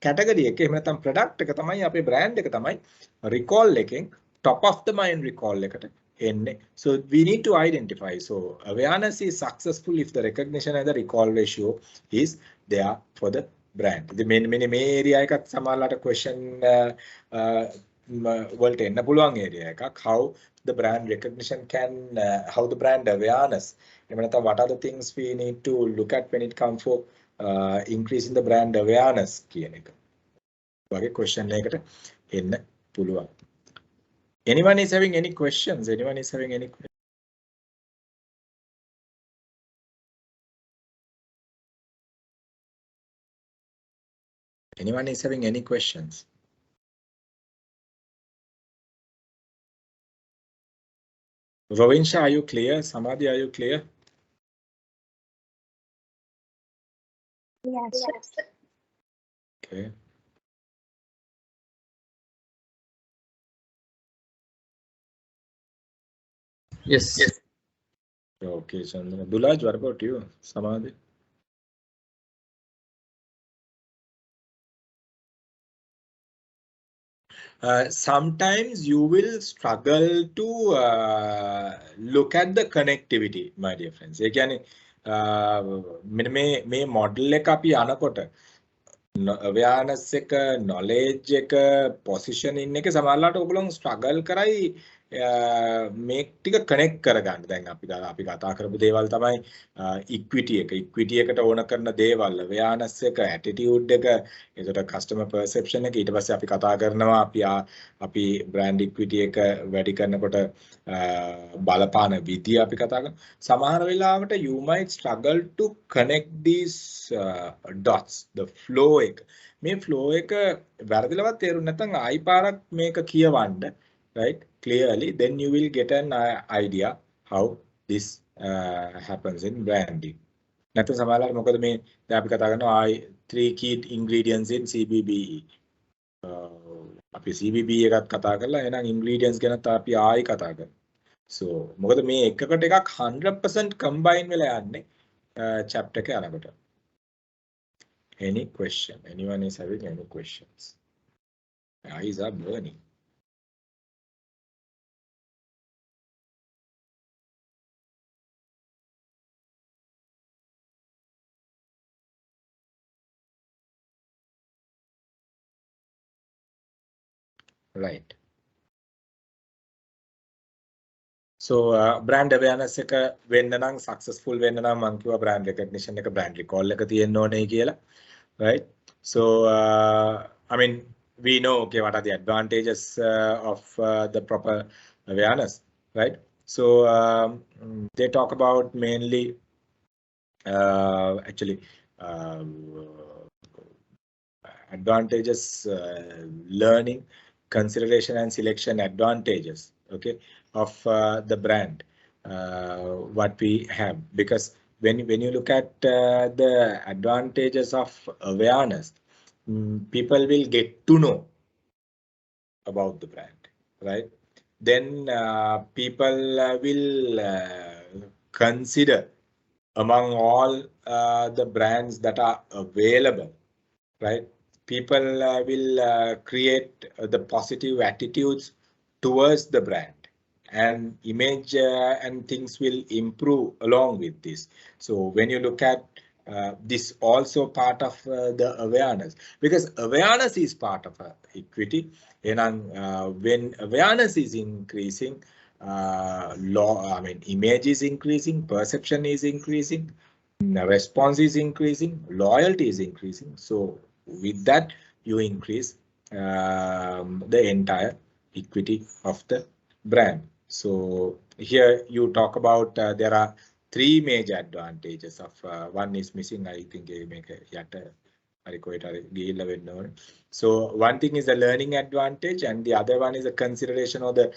category එක එහෙම නැත්නම් product එක තමයි අපේ brand එක තමයි recall එකෙන් top of the mind recall එකට එන්නේ. So we need to identify. So awareness is successful if the recognition and the recall ratio is there for the brand. The main area එකත් සමහරලාට question වලට එන්න පුළුවන් area එකක්. How the brand recognition can how the brand awareness. එහෙම නැත්නම් what are the things we need to look at when it comes for increasing the brand awareness කියන එක. වගේ question එකකට එන්න පුළුවන්. Anyone is having any questions? Anyone is having any questions? Anyone is having any questions? Rovinsha, are you clear? Samadhi, are you clear? Yes. Okay. Yes. Okay, Chandra. Dulaj, what about you? Samadhi? Sometimes you will struggle to look at the connectivity, my dear friends. ඒ කියන්නේ මේ model එක අපි අනකොට awareness එක knowledge එක positioning එක සමහරවිට ඔයගොල්ලෝ struggle කරයි මේක ටික connect කරගන්න. දැන් අපි කතා කරපු දේවල් තමයි equity එකට ඕන කරන දේවල්, awareness එක, attitude එක, එතකොට customer perception එක, ඊට පස්සේ අපි කතා කරනවා අපි brand equity එක වැඩි කරනකොට බලපාන විදිය අපි කතා කරනවා. සමහර වෙලාවට you might struggle to connect these dots, the flow එක. මේ flow එක වැරදිලවත් තේරුම් නැත්නම් ආයි පාරක් මේක කියවන්න, right, clearly, then you will get an idea how this happens in branding. නැත්නම් සමහරවිට මොකද මේ දැන් අපි කතා කරනවා 3 key ingredients in CBBE. අපි CBBE එකත් කතා කරලා එහෙනම් ingredients ගැනත් අපි ආයි කතා කරනවා. So මොකද මේ එකකට එකක් 100% combine වෙලා යන්නේ chapter එක යනකොට. Any question? Anyone is having any questions? Eyes are burning. Right. So brand awareness එක වෙන්න නම් successful වෙන්න නම් මම කිව්වා brand recognition එක brand recall එක තියෙන්න ඕනේ කියලා, right? So I mean we know okay what are the advantages of the proper awareness, right? So they talk about mainly actually advantages, learning, consideration and selection advantages, okay, of the brand. what we have, because when you look at the advantages of awareness, people will get to know about the brand, right? Then people will consider among all the brands that are available, right? People will create the positive attitudes towards the brand, and image and things will improve along with this. So when you look at this also part of the awareness, because awareness is part of equity. And when awareness is increasing, image is increasing, perception is increasing, response is increasing, loyalty is increasing. So with that, you increase the entire equity of the brand. So here you talk about there are three major advantages of one is missing. I think I make a yata. So one thing is the learning advantage, and the other one is a consideration of the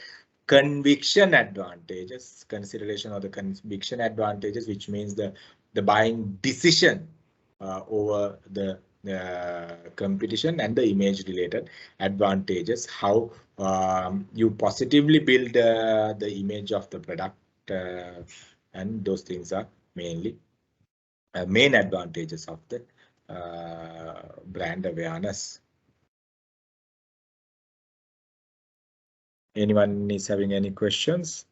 conviction advantages. Consideration of the conviction advantages, which means the buying decision over the competition, and the image related advantages, how you positively build the image of the product, and those things are mainly main advantages of the brand awareness. Anyone is having any questions?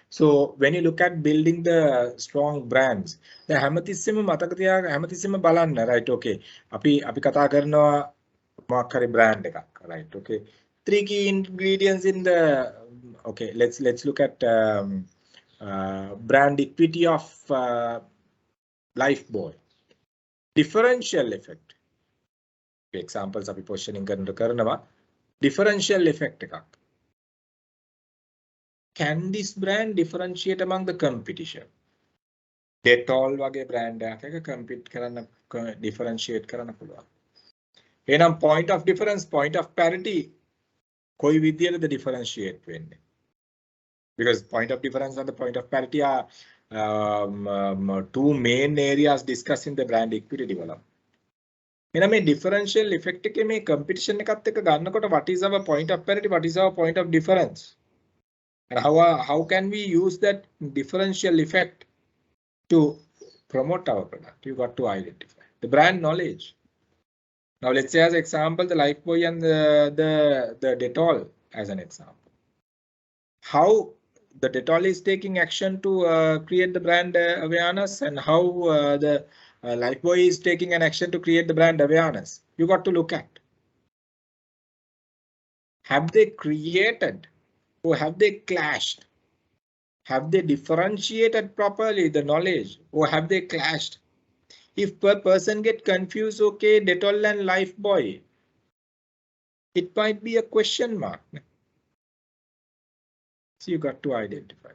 So when you look at building the strong brands, the හැමතිස්සෙම මතක තියාගන්න, හැමතිස්සෙම බලන්න, right? Okay. අපි කතා කරනවා මොකක් හරි brand එකක්, right? Okay. Three key ingredients in the, okay, let's look at brand equity of Lifebuoy. Differential effect. Examples අපි positioning කරනවා. Differential effect එකක්. Can this brand differentiate among the competition? Dettol වගේ brand එකක compete කරන්න, differentiate කරන්න පුළුවන්. එහෙනම් point of difference, point of parity කොයි විදියටද differentiate වෙන්නේ? Because point of difference and the point of parity are two main areas discussed in the brand equity development. එහෙනම් මේ differential effect එකේ මේ competition එකත් එක්ක ගන්නකොට what is our point of parity, what is our point of difference? And how can we use that differential effect to promote our product? You got to identify the brand knowledge. Now let's say as example the Lifebuoy and the Dettol as an example. How the Dettol is taking action to create the brand awareness, and how the Lifebuoy is taking an action to create the brand awareness. You got to look at. Have they created, or have they clashed? Have they differentiated properly the knowledge, or have they clashed? If per person get confused, okay, Dettol and Lifebuoy, it might be a question mark. So you got to identify.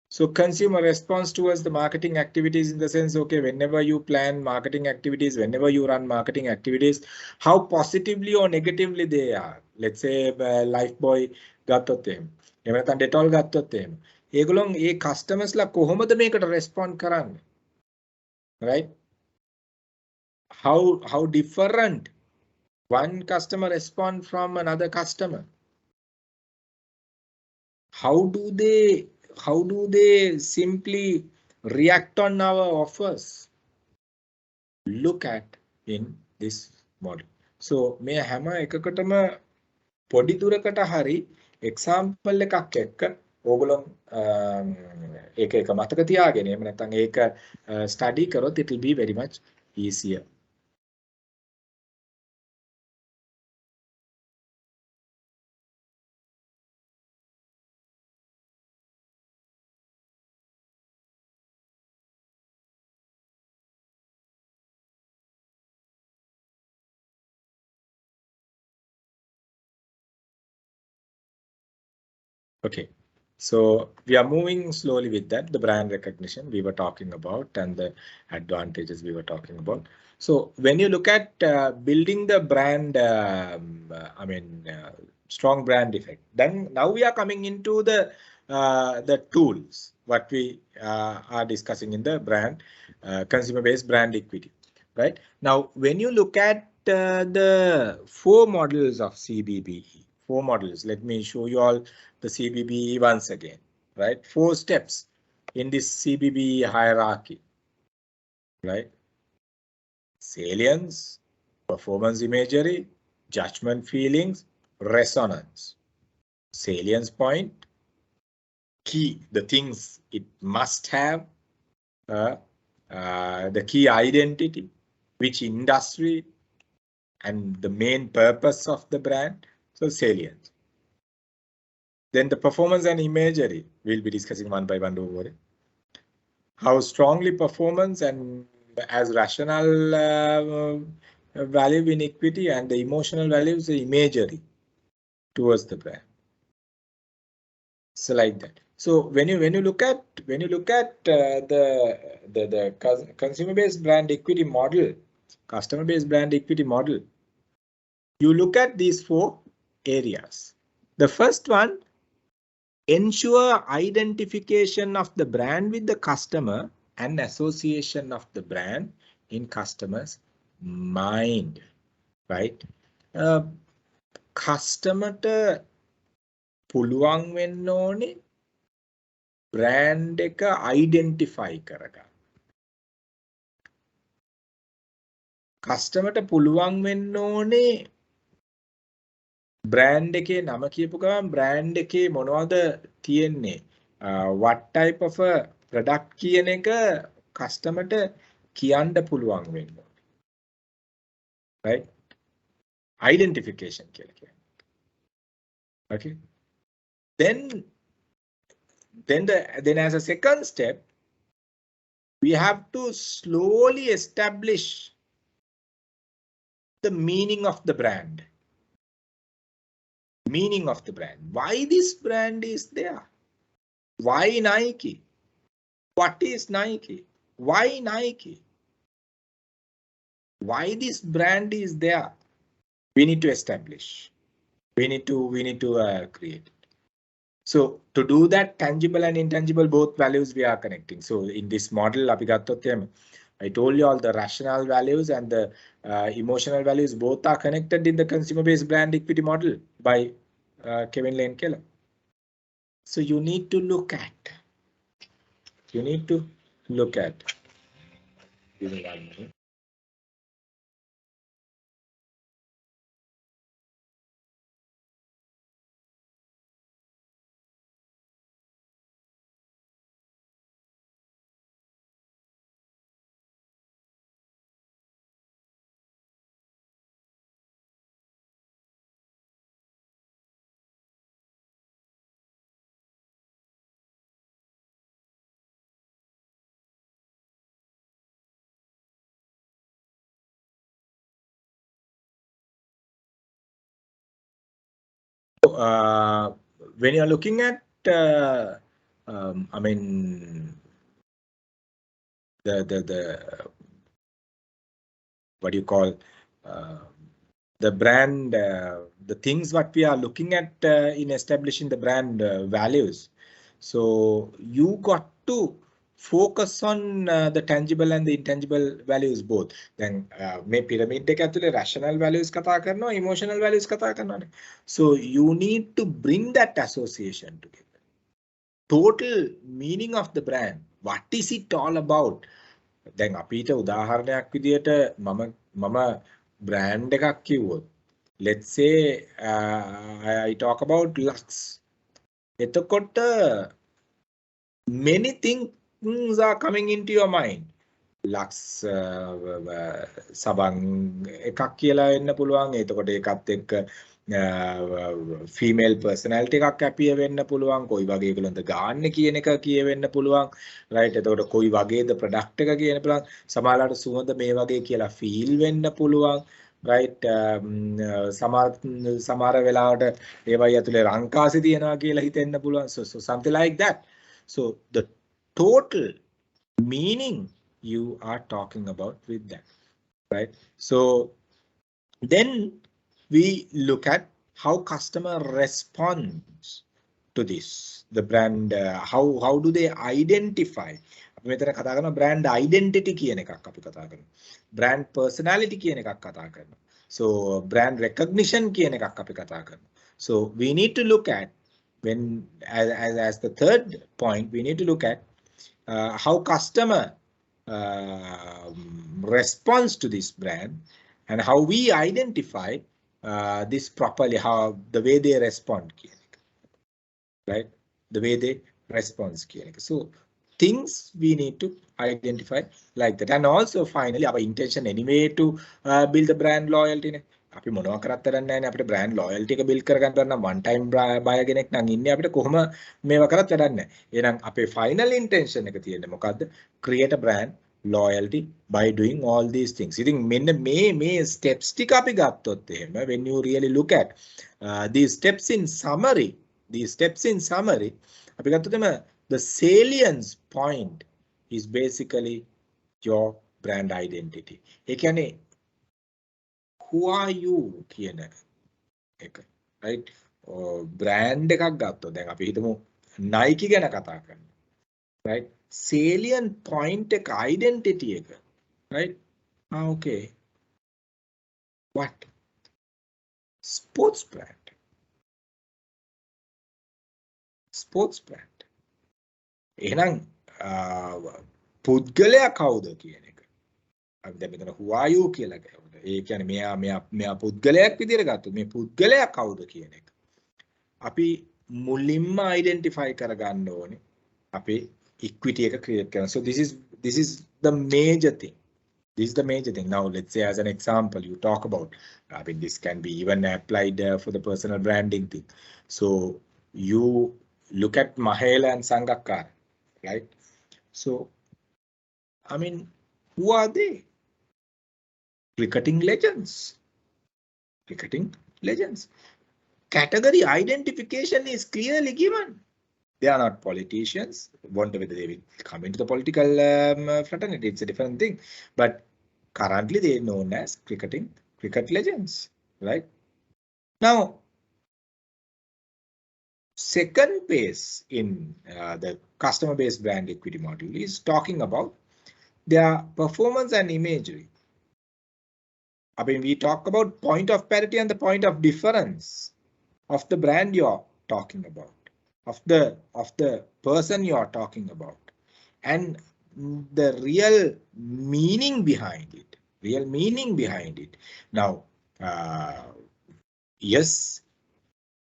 So consumer response towards the marketing activities, in the sense, okay, whenever you plan marketing activities, whenever you run marketing activities, how positively or negatively they are. Let's say Lifebuoy ගත්තොත් එහෙම. එහෙම නැත්නම් Dettol ගත්තොත් එහෙම. ඒගොල්ලෝ ඒ කස්ටමර්ස්ලා කොහොමද මේකට respond කරන්නේ? Right? How different one customer respond from another customer? How do they simply react on our offers? Look at in this model. So මේ හැම එකකටම පොඩි දුරකට හරි example එකක් එක්ක ඕගොල්ලෝ ඒක මතක තියාගෙන එහෙම නැත්නම් ඒක study කරොත් it will be very much easier. Okay, so we are moving slowly with that. The brand recognition we were talking about, and the advantages we were talking about. So when you look at building the brand, strong brand effect, then now we are coming into the the tools what we are discussing in the brand consumer-based brand equity. Right now, when you look at the 4 models of CBBE, 4 models. Let me show you all the CBBE once again. Right, 4 steps in this CBBE hierarchy. Right, salience, performance imagery, judgment feelings, resonance. Salience point, key, the things it must have, the key identity, which industry, and the main purpose of the brand. So salience. Then the performance and imagery, we'll be discussing one by one over it. How strongly performance and as rational value in equity and the emotional values, the imagery towards the brand. So like that. So when you look at the consumer-based brand equity model, customer-based brand equity model, you look at these 4 areas. The first one, ensure identification of the brand with the customer and association of the brand in customers' mind. Right? කස්ටමර්ට පුළුවන් වෙන්න ඕනේ brand එක identify කරගන්න. කස්ටමර්ට පුළුවන් වෙන්න ඕනේ brand එකේ නම කියපු ගමන් බ්‍රෑන්ඩ් එකේ මොනවද තියෙන්නේ, what type of a product කියන එක කස්ටමර්ට කියන්න පුළුවන් වෙන්න ඕනේ. Right? Identification කියලා කියන්නේ. Okay. Then as a second step, we have to slowly establish the meaning of the brand. Meaning of the brand. Why this brand is there? Why Nike? What is Nike? Why Nike? Why this brand is there? We need to establish. We need to create. So to do that, tangible and intangible both values we are connecting. So in this model, I told you all the rational values and the emotional values both are connected in the consumer-based brand equity model by Kevin Lane Keller. So you need to look at. Give me 1 minute. When you're looking at, I mean, the what do you call the brand, the things what we are looking at in establishing the brand values. So you got to focus on the tangible and the intangible values both. Then may pyramid එක ඇතුලේ rational values කතා කරනවා, emotional values කතා කරනවානේ. So you need to bring that association together. Total meaning of the brand. What is it all about? දැන් අපිට උදාහරණයක් විදියට මම brand එකක් කිව්වොත්, let's say I talk about Lux. එතකොට many things are coming into your mind. Lux සබන් එකක් කියලා වෙන්න පුළුවන්. එතකොට ඒකත් එක්ක female personality එකක් appear වෙන්න පුළුවන්. කොයි වගේ ඒගොල්ලන්ද ගාන්න කියන එක කියවෙන්න පුළුවන්. right? එතකොට කොයි වගේද product එක කියන පුළුවන්. සමහරවිට සුවඳ මේ වගේ කියලා feel වෙන්න පුළුවන්. right? සමහර වෙලාවට ඒවයි ඇතුලේ රංකාසි තියනවා කියලා හිතෙන්න පුළුවන්. So something like that. So the total meaning you are talking about with that, right? So then we look at how customer responds to this? The brand, how do they identify? මෙතන කතා කරනවා brand identity කියන එකක් අපි කතා කරනවා. brand personality කියන එකක් කතා කරනවා. So brand recognition කියන එකක් අපි කතා කරනවා. So we need to look at when as the third point, we need to look at how customer responds to this brand and how we identify this properly, how the way they respond, right? The way they respond. So things we need to identify like that. And also finally, our intention anyway to build the brand loyalty. අපි මොනවා කරත් කරන්නේ නැහැ නේ අපිට brand loyalty එක build කරගන්න බැරි නම් one time buyer කෙනෙක් නම් ඉන්නේ අපිට කොහොම මේවා කරත් වැඩක් නැහැ. එහෙනම් අපේ final intention එක තියෙන්නේ මොකද්ද? Create a brand loyalty by doing all these things. ඉතින් මෙන්න මේ steps ටික අපි ගත්තොත් එහෙම when you really look at these steps in summary, අපි ගත්තොත් එම the salience point is basically your brand identity. ඒ කියන්නේ who are you කියන එක, right? brand එකක් ගත්තොත් දැන් අපි හිතමු Nike ගැන කතා කරනවා, right? salient point එක identity එක, right? okay, what? sports brand. එහෙනම් පුද්ගලයා කවුද කියන එක. අපි දැන් මෙතන who are you කියලා ගහුවා. ඒ කියන්නේ මෙයා පුද්ගලයෙක් විදිහට ගත්තොත් මේ පුද්ගලයා කවුද කියන එක. අපි මුලින්ම identify කරගන්න ඕනේ අපේ equity එක create කරන්න. So this is the major thing. This is the major thing. Now let's say as an example you talk about, I mean this can be even applied for the personal branding thing. So you look at Mahela and Sangakkara, right? So I mean who are they? Cricketing legends. Category identification is clearly given. They are not politicians. Wonder whether they will come into the political fraternity. It's a different thing. But currently they are known as cricket legends, right? Now, second phase in the customer-based brand equity model is talking about their performance and imagery. I mean, we talk about point of parity and the point of difference of the brand you're talking about, of the person you're talking about, and the real meaning behind it. Now, yes,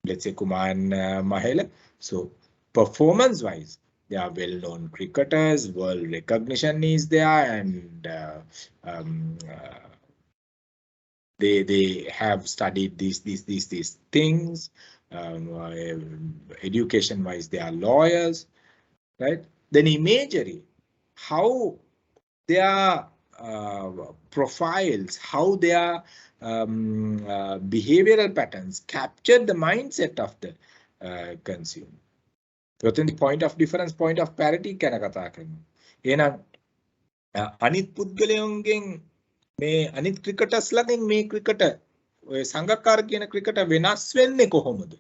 let's say Kumar and Mahela. So performance-wise, they are well-known cricketers. World recognition is there, and they have studied these things. Education-wise, they are lawyers, right? Then imagery, how their profiles, how their behavioral patterns capture the mindset of the consumer. So then the point of difference, point of parity ගැන කතා කරනවා. එහෙනම් අනිත් පුද්ගලයන්ගෙන් මේ අනිත් ක්‍රිකටර්ස් ළඟින් මේ cricketer ඔය සංගක්කාර කියන ක්‍රිකටර් වෙනස් වෙන්නේ කොහොමද?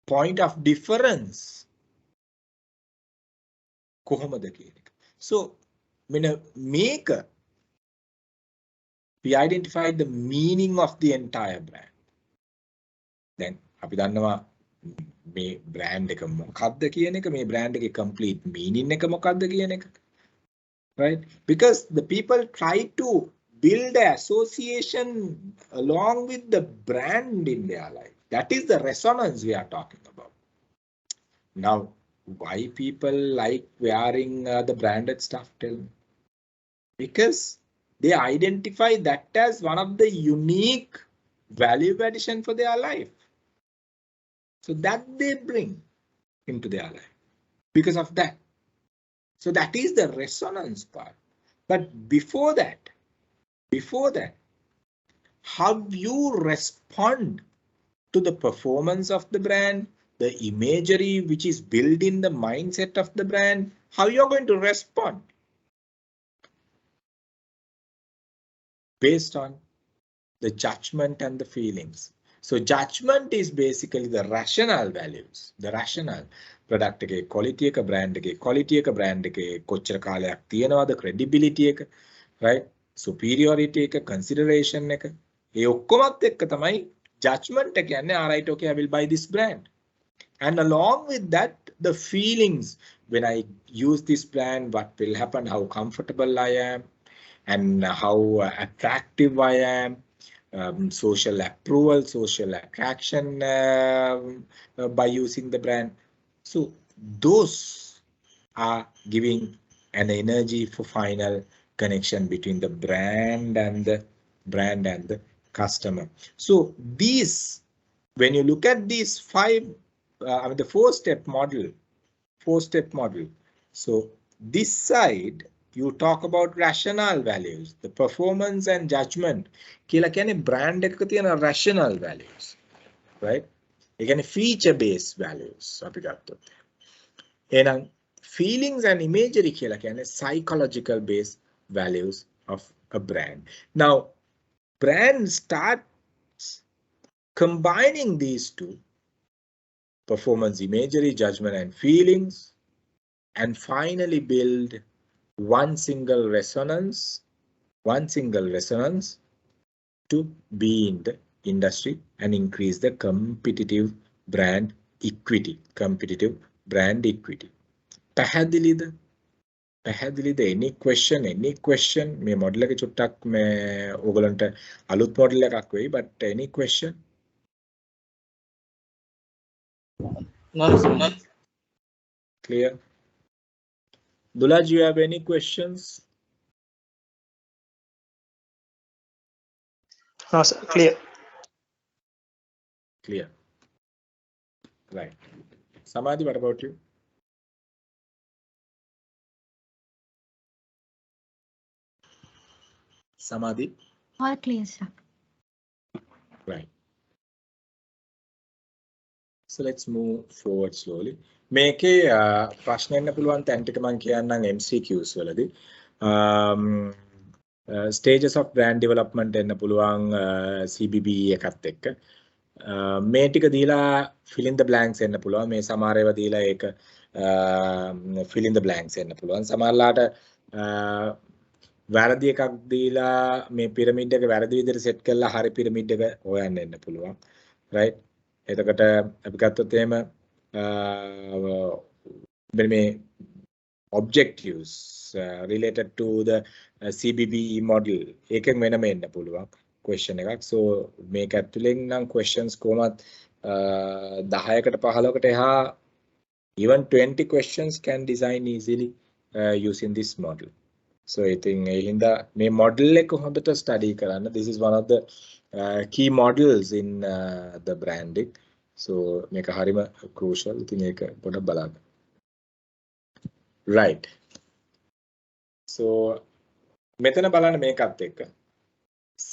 point of difference කොහොමද කියන එක. So මෙන්න මේක we identified the meaning of the entire brand. Then අපි දන්නවා මේ brand එක මොකක්ද කියන එක, මේ brand එකේ complete meaning එක මොකක්ද කියන එක. Right? Because the people try to build an association along with the brand in their life. That is the resonance we are talking about. Now, why people like wearing the branded stuff? Tell me. Because they identify that as one of the unique value addition for their life. So that they bring into their life because of that. So that is the resonance part. But before that, how you respond to the performance of the brand, the imagery which is built in the mindset of the brand, how you're going to respond based on the judgment and the feelings. So judgment is basically the rational values, the rational. Product එකේ quality එක, brand එකේ quality එක, brand එකේ කොච්චර කාලයක් තියෙනවද, credibility එක, right? Superiority එක, consideration එක. ඒ ඔක්කොමත් එක්ක තමයි judgment එක කියන්නේ. Alright, okay, I will buy this brand. And along with that, the feelings when I use this brand, what will happen, how comfortable I am, and how attractive I am. Social approval, social attraction by using the brand. So those are giving an energy for final connection between the brand and the customer. So these, when you look at these the four-step model. So this side, you talk about rational values, the performance and judgment. කියලා කියන්නේ brand එකක තියෙන rational values, right? ඒ කියන්නේ feature based values අපි ගත්තොත්. එහෙනම් feelings and imagery කියලා කියන්නේ psychological based values of a brand. Now, brand starts combining these two, performance, imagery, judgment, and feelings, and finally build one single resonance to be in the industry and increase the competitive brand equity. පැහැදිලිද? any question? මේ model එක චුට්ටක් මේ ඕගලන්ට අලුත් model එකක් වෙයි, but any question? No, sir. Clear? Dulaj, you have any questions? No, sir. Clear. Clear. Right. Samadhi, what about you? Samadhi? All clear, sir. Right. So let's move forward slowly. මේකේ ප්‍රශ්න එන්න පුළුවන් තැන් ටික මම කියන්නම් MCQs වලදී. Stages of brand development එන්න පුළුවන් CBBE එකත් එක්ක. මේ ටික දීලා fill in the blanks එන්න පුළුවන්. මේ සමහර ඒවා දීලා ඒක fill in the blanks එන්න පුළුවන්. සමහරලාට වැරදි එකක් දීලා මේ පිරමිඩ් එක වැරදි විදිහට සෙට් කරලා හරි පිරමිඩ් එක හොයන්න එන්න පුළුවන්. right? එතකොට අපි ගත්තොත් එහෙම මේ objectives related to the CBBE model එකෙන් වෙනම එන්න පුළුවන් question එකක්. so මේක ඇතුලෙන් නම් questions කොහොමත් 10කට 15කට එහා even 20 questions can design easily using this model. so I think හින්දා මේ model එක හොඳට study කරන්න. this is one of the key models in the branding. so මේක හරිම crucial. ඉතින් ඒක පොඩ්ඩක් බලන්න. right. so මෙතන බලන්න මේකත් එක්ක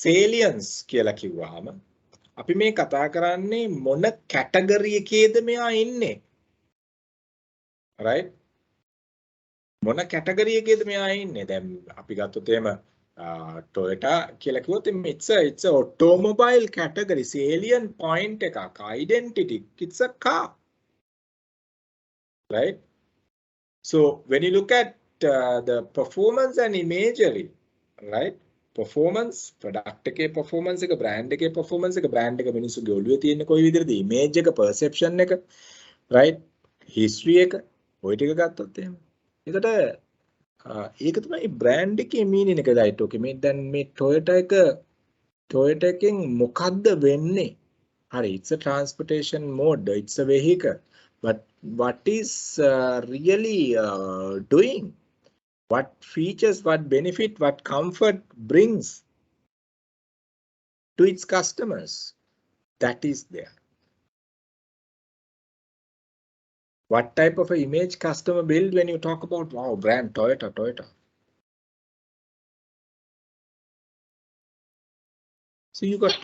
salience කියලා කිව්වහම අපි මේ කතා කරන්නේ මොන කැටගරි එකේද මෙයා ඉන්නේ. right? මොන කැටගරි එකේද මෙයා ඉන්නේ. දැන් අපි ගත්තොත් එහෙම Toyota කියලා කිව්වොත් it's a automobile category. salient point එකක්, identity, it's a car. right? so when you look at the performance and imagery, right? performance, product එකේ performance එක, brand එකේ performance එක, brand එක මිනිස්සුගේ ඔළුවේ තියෙන කොයි විදිහටද, image එක, perception එක, right? history එක, ඔය ටික ගත්තොත් එහෙම. ඒකට ඒක තමයි brand එකේ meaning එක. right? okay, මේ දැන් මේ Toyota එකෙන් මොකද්ද වෙන්නේ? හරි, it's a transportation mode, it's a vehicle, but what is really doing? What features, what benefit, what comfort brings to its customers? That is there. What type of an image customer build when you talk about, wow, brand Toyota. So you got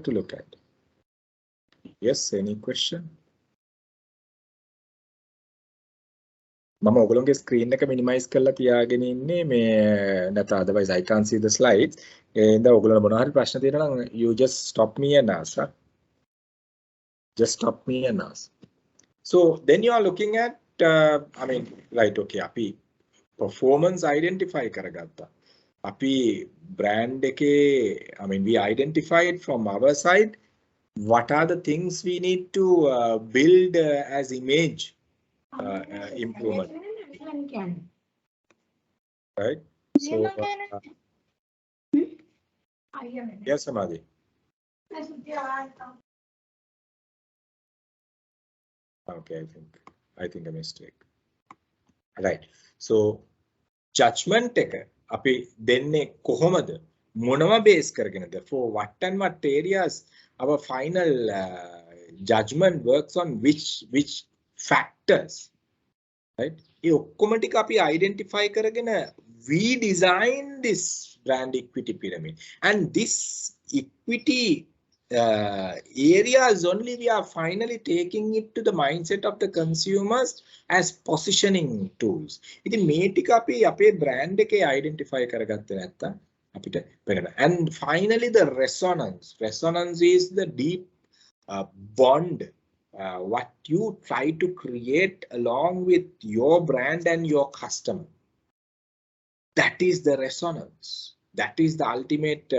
to look at. Yes, any question? මම ඔයගොල්ලෝගේ screen එක minimize කරලා තියාගෙන ඉන්නේ මේ නැත්නම් otherwise I can't see the slides. ඒ හින්දා ඔයගොල්ලෝ මොනවා හරි ප්‍රශ්න තියෙනවා නම් you just stop me and ask. Right? Just stop me and ask. So then you are looking at I mean right okay අපි performance identify කරගත්තා. අපි brand එකේ I mean we identified from our side what are the things we need to build as image improvement. Right? So, yes, Samadhi. Okay, I think a mistake. Right. So, judgment එක අපි දෙන්නේ කොහොමද? මොනව base කරගෙනද? For what and what areas our final judgment works on which factors. Right? ඒ ඔක්කොම ටික අපි identify කරගෙන we design this brand equity pyramid, and this equity areas only we are finally taking it to the mindset of the consumers as positioning tools. ඉතින් මේ ටික අපි අපේ brand එකේ identify කරගත්තේ නැත්තම් අපිට වෙනවා. And finally the resonance is the deep bond. What you try to create along with your brand and your customer. That is the resonance. That is the ultimate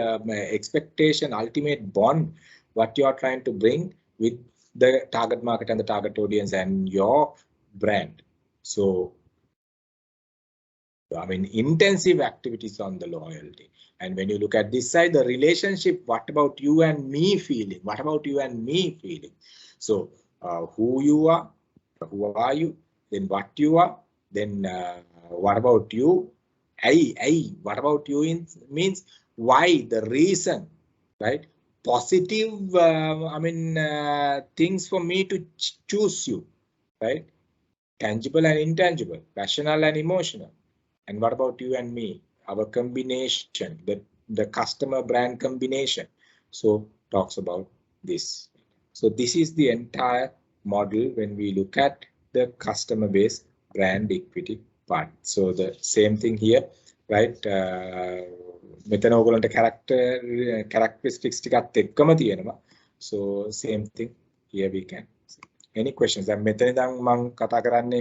expectation, ultimate bond, what you are trying to bring with the target market and the target audience and your brand. So, I mean, intensive activities on the loyalty. And when you look at this side, the relationship, what about you and me feeling? What about you and me feeling? So, who you are, who are you, then what you are, then what about you? What about you means why, the reason, right? Positive, I mean, things for me to choose you, right? Tangible and intangible, rational and emotional. And what about you and me? Our combination, the customer brand combination. So talks about this. So this is the entire model when we look at the customer base brand equity part. So the same thing here, right? මෙතන ඔයගොල්ලන්ට characteristics ටිකත් එක්කම තියෙනවා. So same thing here we can see. Any questions? දැන් මෙතන ඉඳන් මම කතා කරන්නේ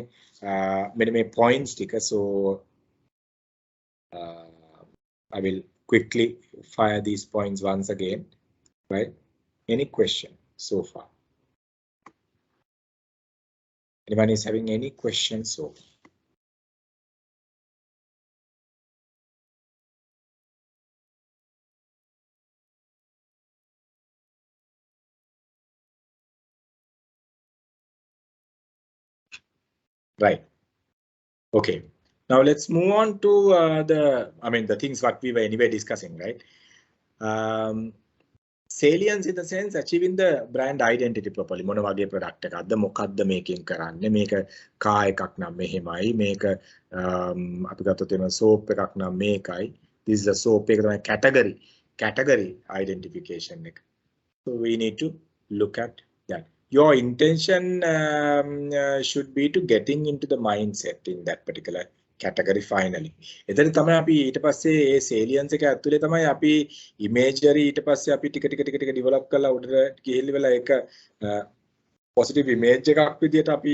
මෙන්න මේ points ටික. So I will quickly fire these points once again, right? Any question so far? Anyone is having any questions so far? Right. Okay. Now let's move on to the things what we were anyway discussing, right? Salience in the sense achieving the brand identity properly. මොන වගේ product එකක්ද, මොකක්ද මේකෙන් කරන්නේ, මේක කා එකක් නම් මෙහෙමයි, මේක අපි ගත්තොත් එන soap එකක් නම් මේකයි. This is a soap එක තමයි category identification එක. So we need to look at that. Your intention should be to getting into the mindset in that particular category finally. එතන තමයි අපි ඊට පස්සේ ඒ salience එක ඇතුලේ තමයි අපි imagery ඊට පස්සේ අපි ටික ටික develop කරලා උඩට ගිහිල්ලා ඒක positive image එකක් විදියට අපි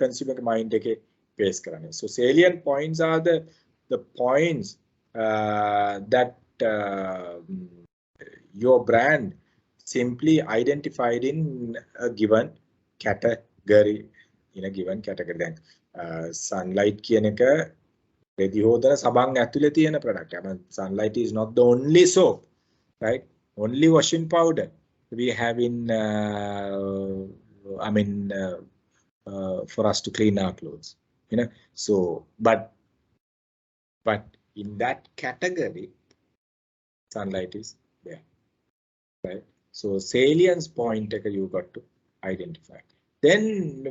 consumer mind එකේ paste කරන්නේ. So salient points are the points that your brand simply identified in a given category. In a given category. Then sunlight කියන එක රෙදි හොදන සබන් ඇතුලේ තියෙන product. I mean, sunlight is not the only soap, right? Only washing powder we have in for us to clean our clothes, you know. So but in that category sunlight is there, right? So salience point you got to identify. Then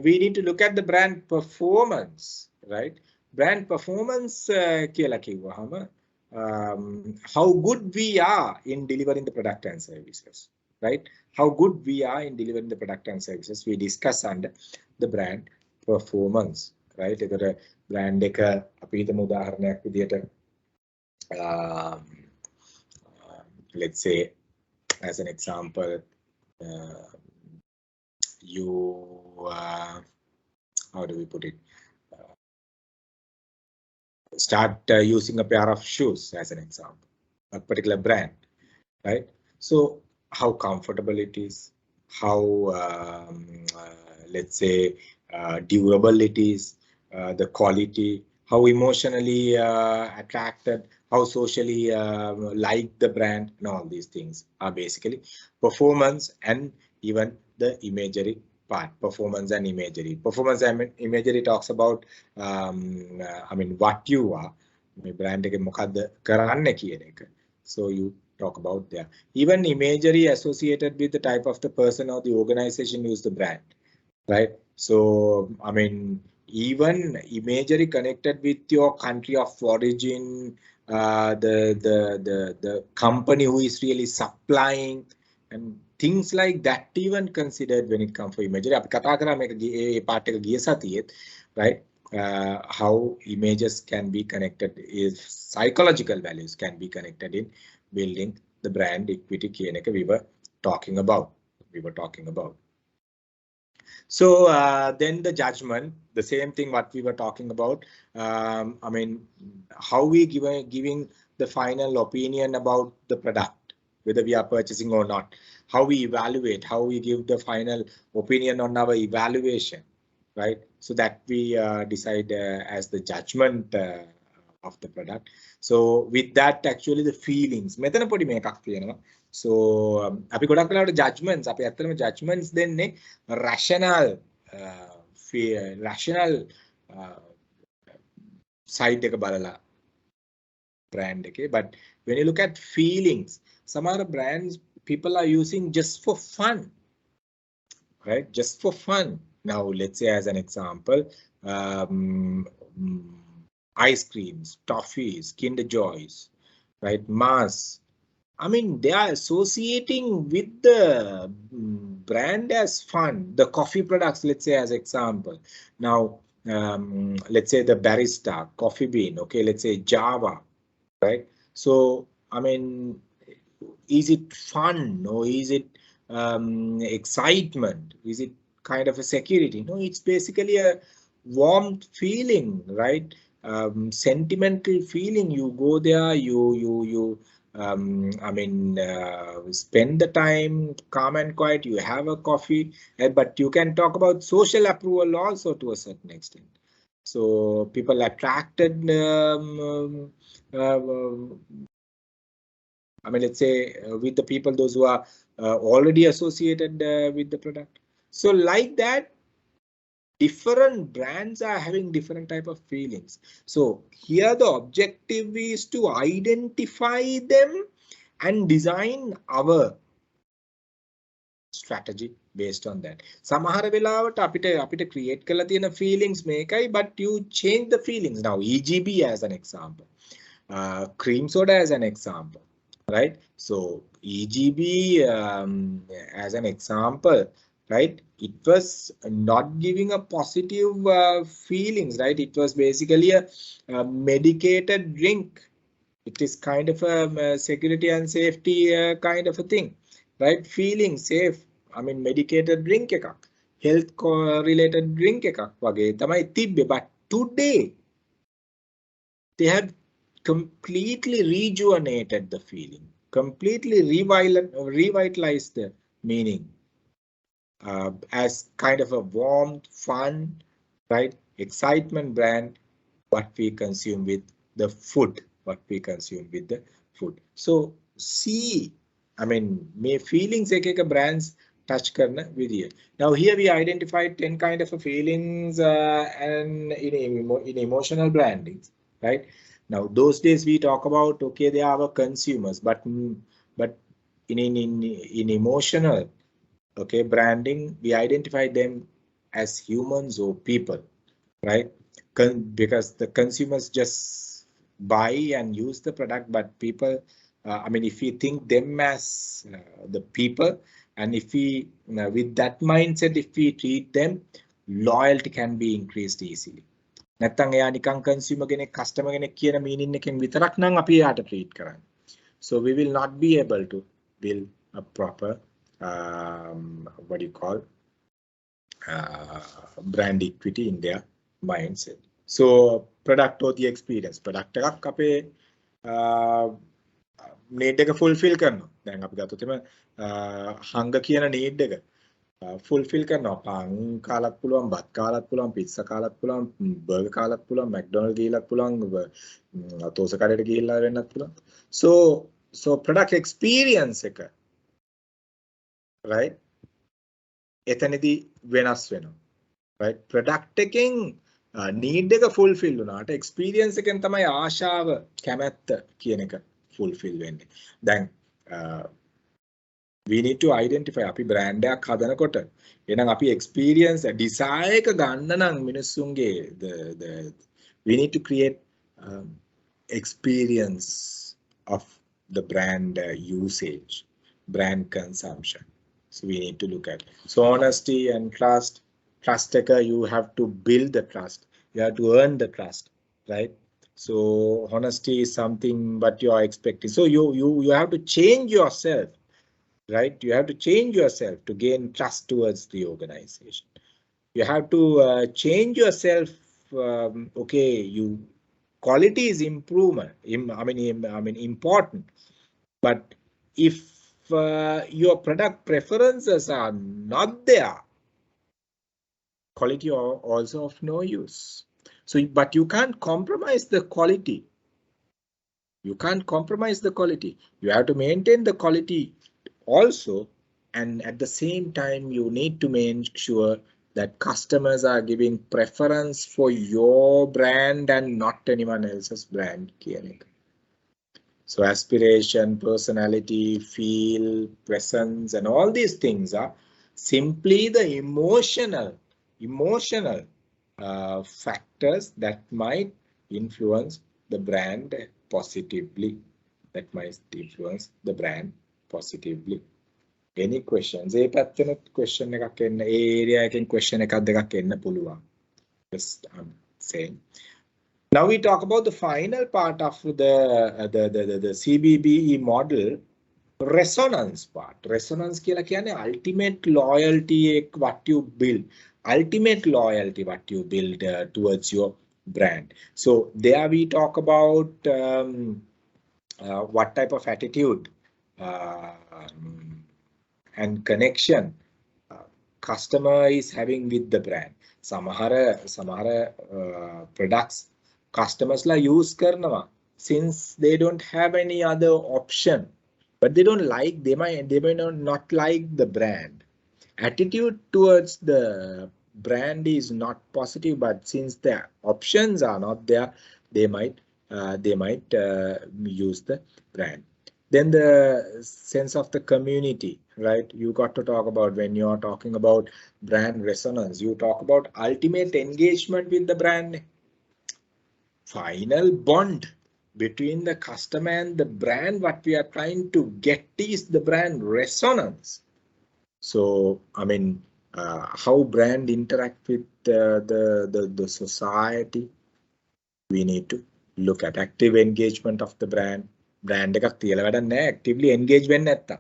we need to look at the brand performance, right? Brand performance කියලා කිව්වහම how good we are in delivering the product and services, right? How good we are in delivering the product and services we discuss under the brand performance, right? ඒකට brand එක අපි හිතමු උදාහරණයක් විදියට let's say as an example you how do we put it start using a pair of shoes as an example, a particular brand, right? So how comfortable it is, how let's say durable it is, the quality, how emotionally attracted, how socially like the brand, and all these things are basically performance and even the imagery part. Performance and imagery. Performance and imagery talks about I mean what you are. Brand එක මොකද්ද කරන්න කියන එක. So you talk about there. Even imagery associated with the type of the person or the organization use the brand, right? So I mean even imagery connected with your country of origin, the company who is really supplying and things like that even considered when it comes for imagery. අපි කතා කරා මේක ඒ part එක ගිය සතියේත්, right? How images can be connected, is psychological values can be connected in building the brand equity කියන එක we were talking about. So then the judgment, the same thing what we were talking about. I mean, how we giving the final opinion about the product, whether we are purchasing or not, how we evaluate, how we give the final opinion on our evaluation, right? So that we decide as the judgment of the product. So with that actually the feelings මෙතන පොඩි මේකක් තියෙනවා. So අපි ගොඩක් වෙලාවට judgments අපි ඇත්තටම judgments දෙන්නේ rational side එක බලලා brand එකේ. But when you look at feelings, some other brands people are using just for fun, right? Just for fun. Now let's say as an example, ice creams, toffees, Kinder Joys, right? Mars. I mean, they are associating with the brand as fun. The coffee products, let's say as example. Now, let's say the barista, coffee bean, okay, let's say Java, right? So, I mean, is it fun or is it excitement? Is it kind of a security? No, it's basically a warm feeling, right? Sentimental feeling. You go there, you I mean, spend the time calm and quiet, you have a coffee, but you can talk about social approval also to a certain extent. So people attracted, I mean, let's say with the people, those who are already associated with the product. So like that, different brands are having different type of feelings. So here the objective is to identify them and design our strategy based on that. සමහර වෙලාවට අපිට create කරලා තියෙන feelings මේකයි, but you change the feelings. Now EGB as an example, cream soda as an example, right? So EGB as an example, right? It was not giving a positive feelings, right? It was basically a medicated drink. It is kind of a security and safety kind of a thing, right? Feeling safe. I mean, medicated drink එකක්, health related drink එකක් වගේ තමයි තිබ්බේ. But today they have completely rejuvenated the feeling, completely revitalized the meaning. As kind of a warm, fun, right, excitement brand, what we consume with the food, So see, I mean, may feelings ek brands touch karna vidhiya. Now here we identified 10 kind of feelings and in emotional brandings, right? Now those days we talk about, okay, they are our consumers, but in emotional, okay, branding, we identify them as humans or people, right? Because the consumers just buy and use the product, but people, I mean, if we think them as the people, and if we, with that mindset, if we treat them, loyalty can be increased easily. නැත්තම් එයා නිකන් consumer කෙනෙක් customer කෙනෙක් කියන meaning එකෙන් විතරක් නම් අපි එයාට treat කරන්නේ. So we will not be able to build a proper what do you call brand equity in their mindset. So product or the experience. Product එකක් අපේ need එක fulfill කරනවා. දැන් අපි ගත්තොත් එම hunger කියන need එක fulfill කරනවා. පාන් කාලත් පුළුවන්, බත් කාලත් පුළුවන්, පිස්සා කාලත් පුළුවන්, බර්ගර් කාලත් පුළුවන්, මැක්ඩොනල්ඩ් ගිහිල්ලත් පුළුවන්, තෝස කඩේට ගිහිල්ලා වෙන්නත් පුළුවන්. So product experience එක right එතනදී වෙනස් වෙනවා. right product එකෙන් need එක fulfill වුණාට experience එකෙන් තමයි ආශාව කැමැත්ත කියන එක fulfill වෙන්නේ. දැන් we need to identify අපි brand එකක් හදනකොට එහෙනම් අපි experience desire එක ගන්න නම් මිනිස්සුන්ගේ the we need to create experience of the brand usage, brand consumption. So we need to look at so honesty and trust. Trust taker, you have to build the trust, you have to earn the trust, right? So honesty is something but you are expecting, so you have to change yourself, right? You have to change yourself to gain trust towards the organization. You have to change yourself. Okay, you quality is improvement, I mean important, but if your product preferences are not there, quality are also of no use. So but you can't compromise the quality. You can't compromise the quality. You have to maintain the quality also, and at the same time you need to make sure that customers are giving preference for your brand and not anyone else's brand. So aspiration, personality, feel, presence, and all these things are simply the emotional factors that might influence the brand positively. That might influence the brand positively. Any questions? A පැත්තෙනුත් question එකක් එන්න, ඒ area එකෙන් question එකක් දෙකක් එන්න පුළුවන්. Just I'm saying. Now we talk about the final part of the CBBE model, resonance part. Resonance කියලා කියන්නේ ultimate loyalty what you build. Ultimate loyalty what you build towards your brand. So there we talk about what type of attitude and connection customer is having with the brand. සමහර products customers la use කරනවා since they don't have any other option, but they don't like, they may not like the brand. Attitude towards the brand is not positive, but since the options are not there, they might use the brand. Then the sense of the community, right? You got to talk about, when you are talking about brand resonance, you talk about ultimate engagement with the brand. Final bond between the customer and the brand, what we are trying to get is the brand resonance. So I mean how brand interact with the society, we need to look at active engagement of the brand. Brand එකක් තියලා වැඩක් නැහැ actively engage වෙන්නේ නැත්තම්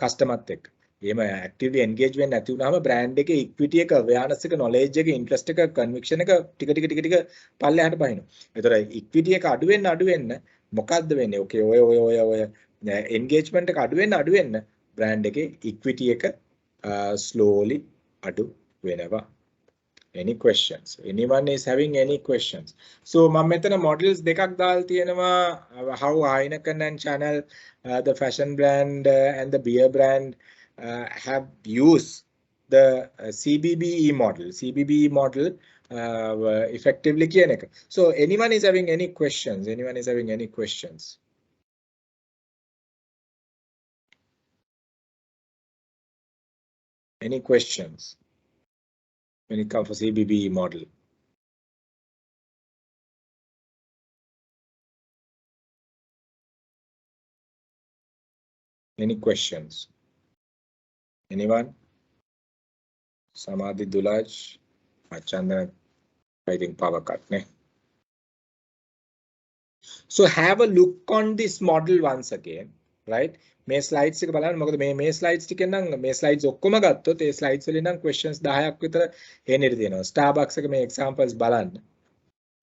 customerත් එක්ක. එහෙම actively engage වෙන්නේ නැති වුනහම brand එකේ equity එක, awareness එක, knowledge එක, interest එක, conviction එක ටික පල්ලෙහාට පනිනවා. ඒතර equity එක අඩු වෙන්න මොකද්ද වෙන්නේ? Okay, ඔය engagement එක අඩු වෙන්න brand එකේ equity එක slowly අඩු වෙනවා. Any questions? Anyone is having any questions? So මම මෙතන models දෙකක් දාලා තියෙනවා, how Heineken and Channel, the fashion brand and the beer brand have used the CBBE model. CBBE model effectively කියන එක. So anyone is having any questions? Anyone is having any questions? Any questions when it comes to CBBE model? Any questions? Anyone? Samadhi Dulaj, Chandana I think power cut. Ne? So have a look on this model once again, right? මේ slides එක බලන්න මොකද මේ slides ටිකෙන් නම් මේ slides ඔක්කොම ගත්තොත් ඒ slides වලින් නම් questions 10ක් විතර එන්න ඉඩ තියෙනවා. Starbucks එක මේ examples බලන්න.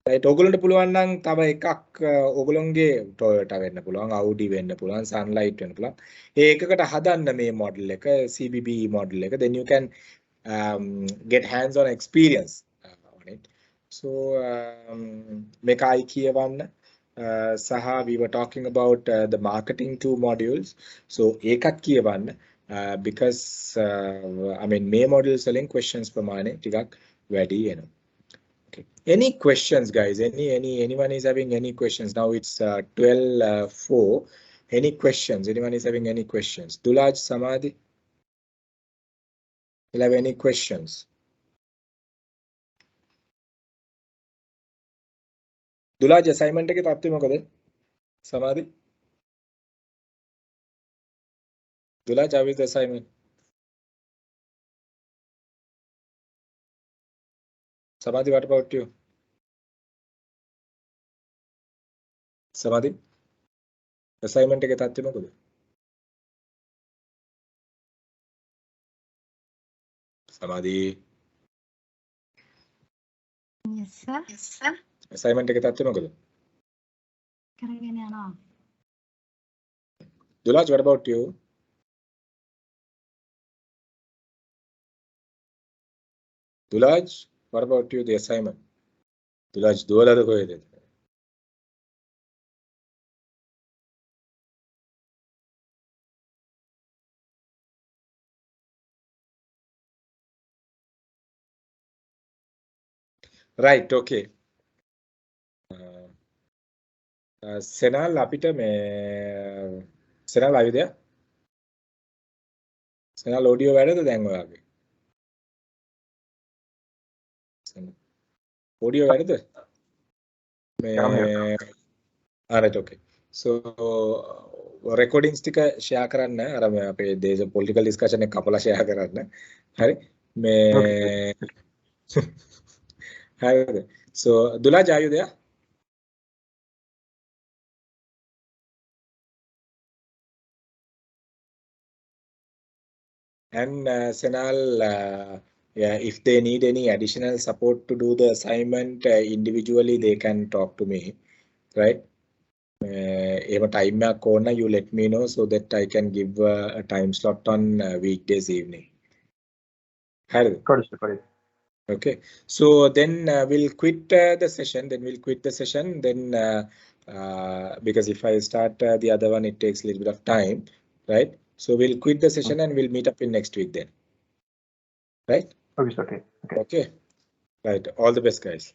right ඕගොල්ලන්ට පුළුවන් නම් තව එකක් ඕගොල්ලන්ගේ Toyota වෙන්න පුළුවන්, Audi වෙන්න පුළුවන්, Sunlight වෙන්න පුළුවන්. ඒ එකකට හදන්න මේ model එක CBB model එක. Then you can get hands on experience on it. So මේකයි කියවන්න. Saha, we were talking about the marketing 2 modules. So ඒකත් කියවන්න because I mean මේ modules වලින් questions ප්‍රමාණය ටිකක් වැඩි එනවා. Okay. Any questions, guys? Anyone is having any questions? Now it's 12:04. Any questions? Anyone is having any questions? Dulaj, Samadhi, will have any questions? Dulaj, assignment ke tapte mokade? Samadhi? Dulaj, how is the assignment? Samadhi, what about you? Samadhi? Assignment ke tapte mokade? Samadhi? Yes, sir. Yes, sir. Assignment ke tapte mokade? කරගෙන යනවා. Dulaj, what about you? Dulaj, what about you? The assignment? Dulaj, duwala koyede. Right, okay. Senal, අපිට මේ Senal, are you there? Senal audio වැඩද දැන් ඔයාගේ? Audio වැඩද? Alright, okay. So recordings ටික share කරන්න අර මේ අපේ දේශ political discussion එක කපලා share කරන්න. හරි? මේ හරිද? So Dulaj, are you there? And Senal, yeah, if they need any additional support to do the assignment individually, they can talk to me, right? If a time corner, you let me know so that I can give a time slot on weekdays evening. Okay, so then we'll quit the session. Then because if I start the other one, it takes a little bit of time, right? So we'll quit the session and we'll meet up in next week then. Right? Okay. Okay. Right. All the best, guys.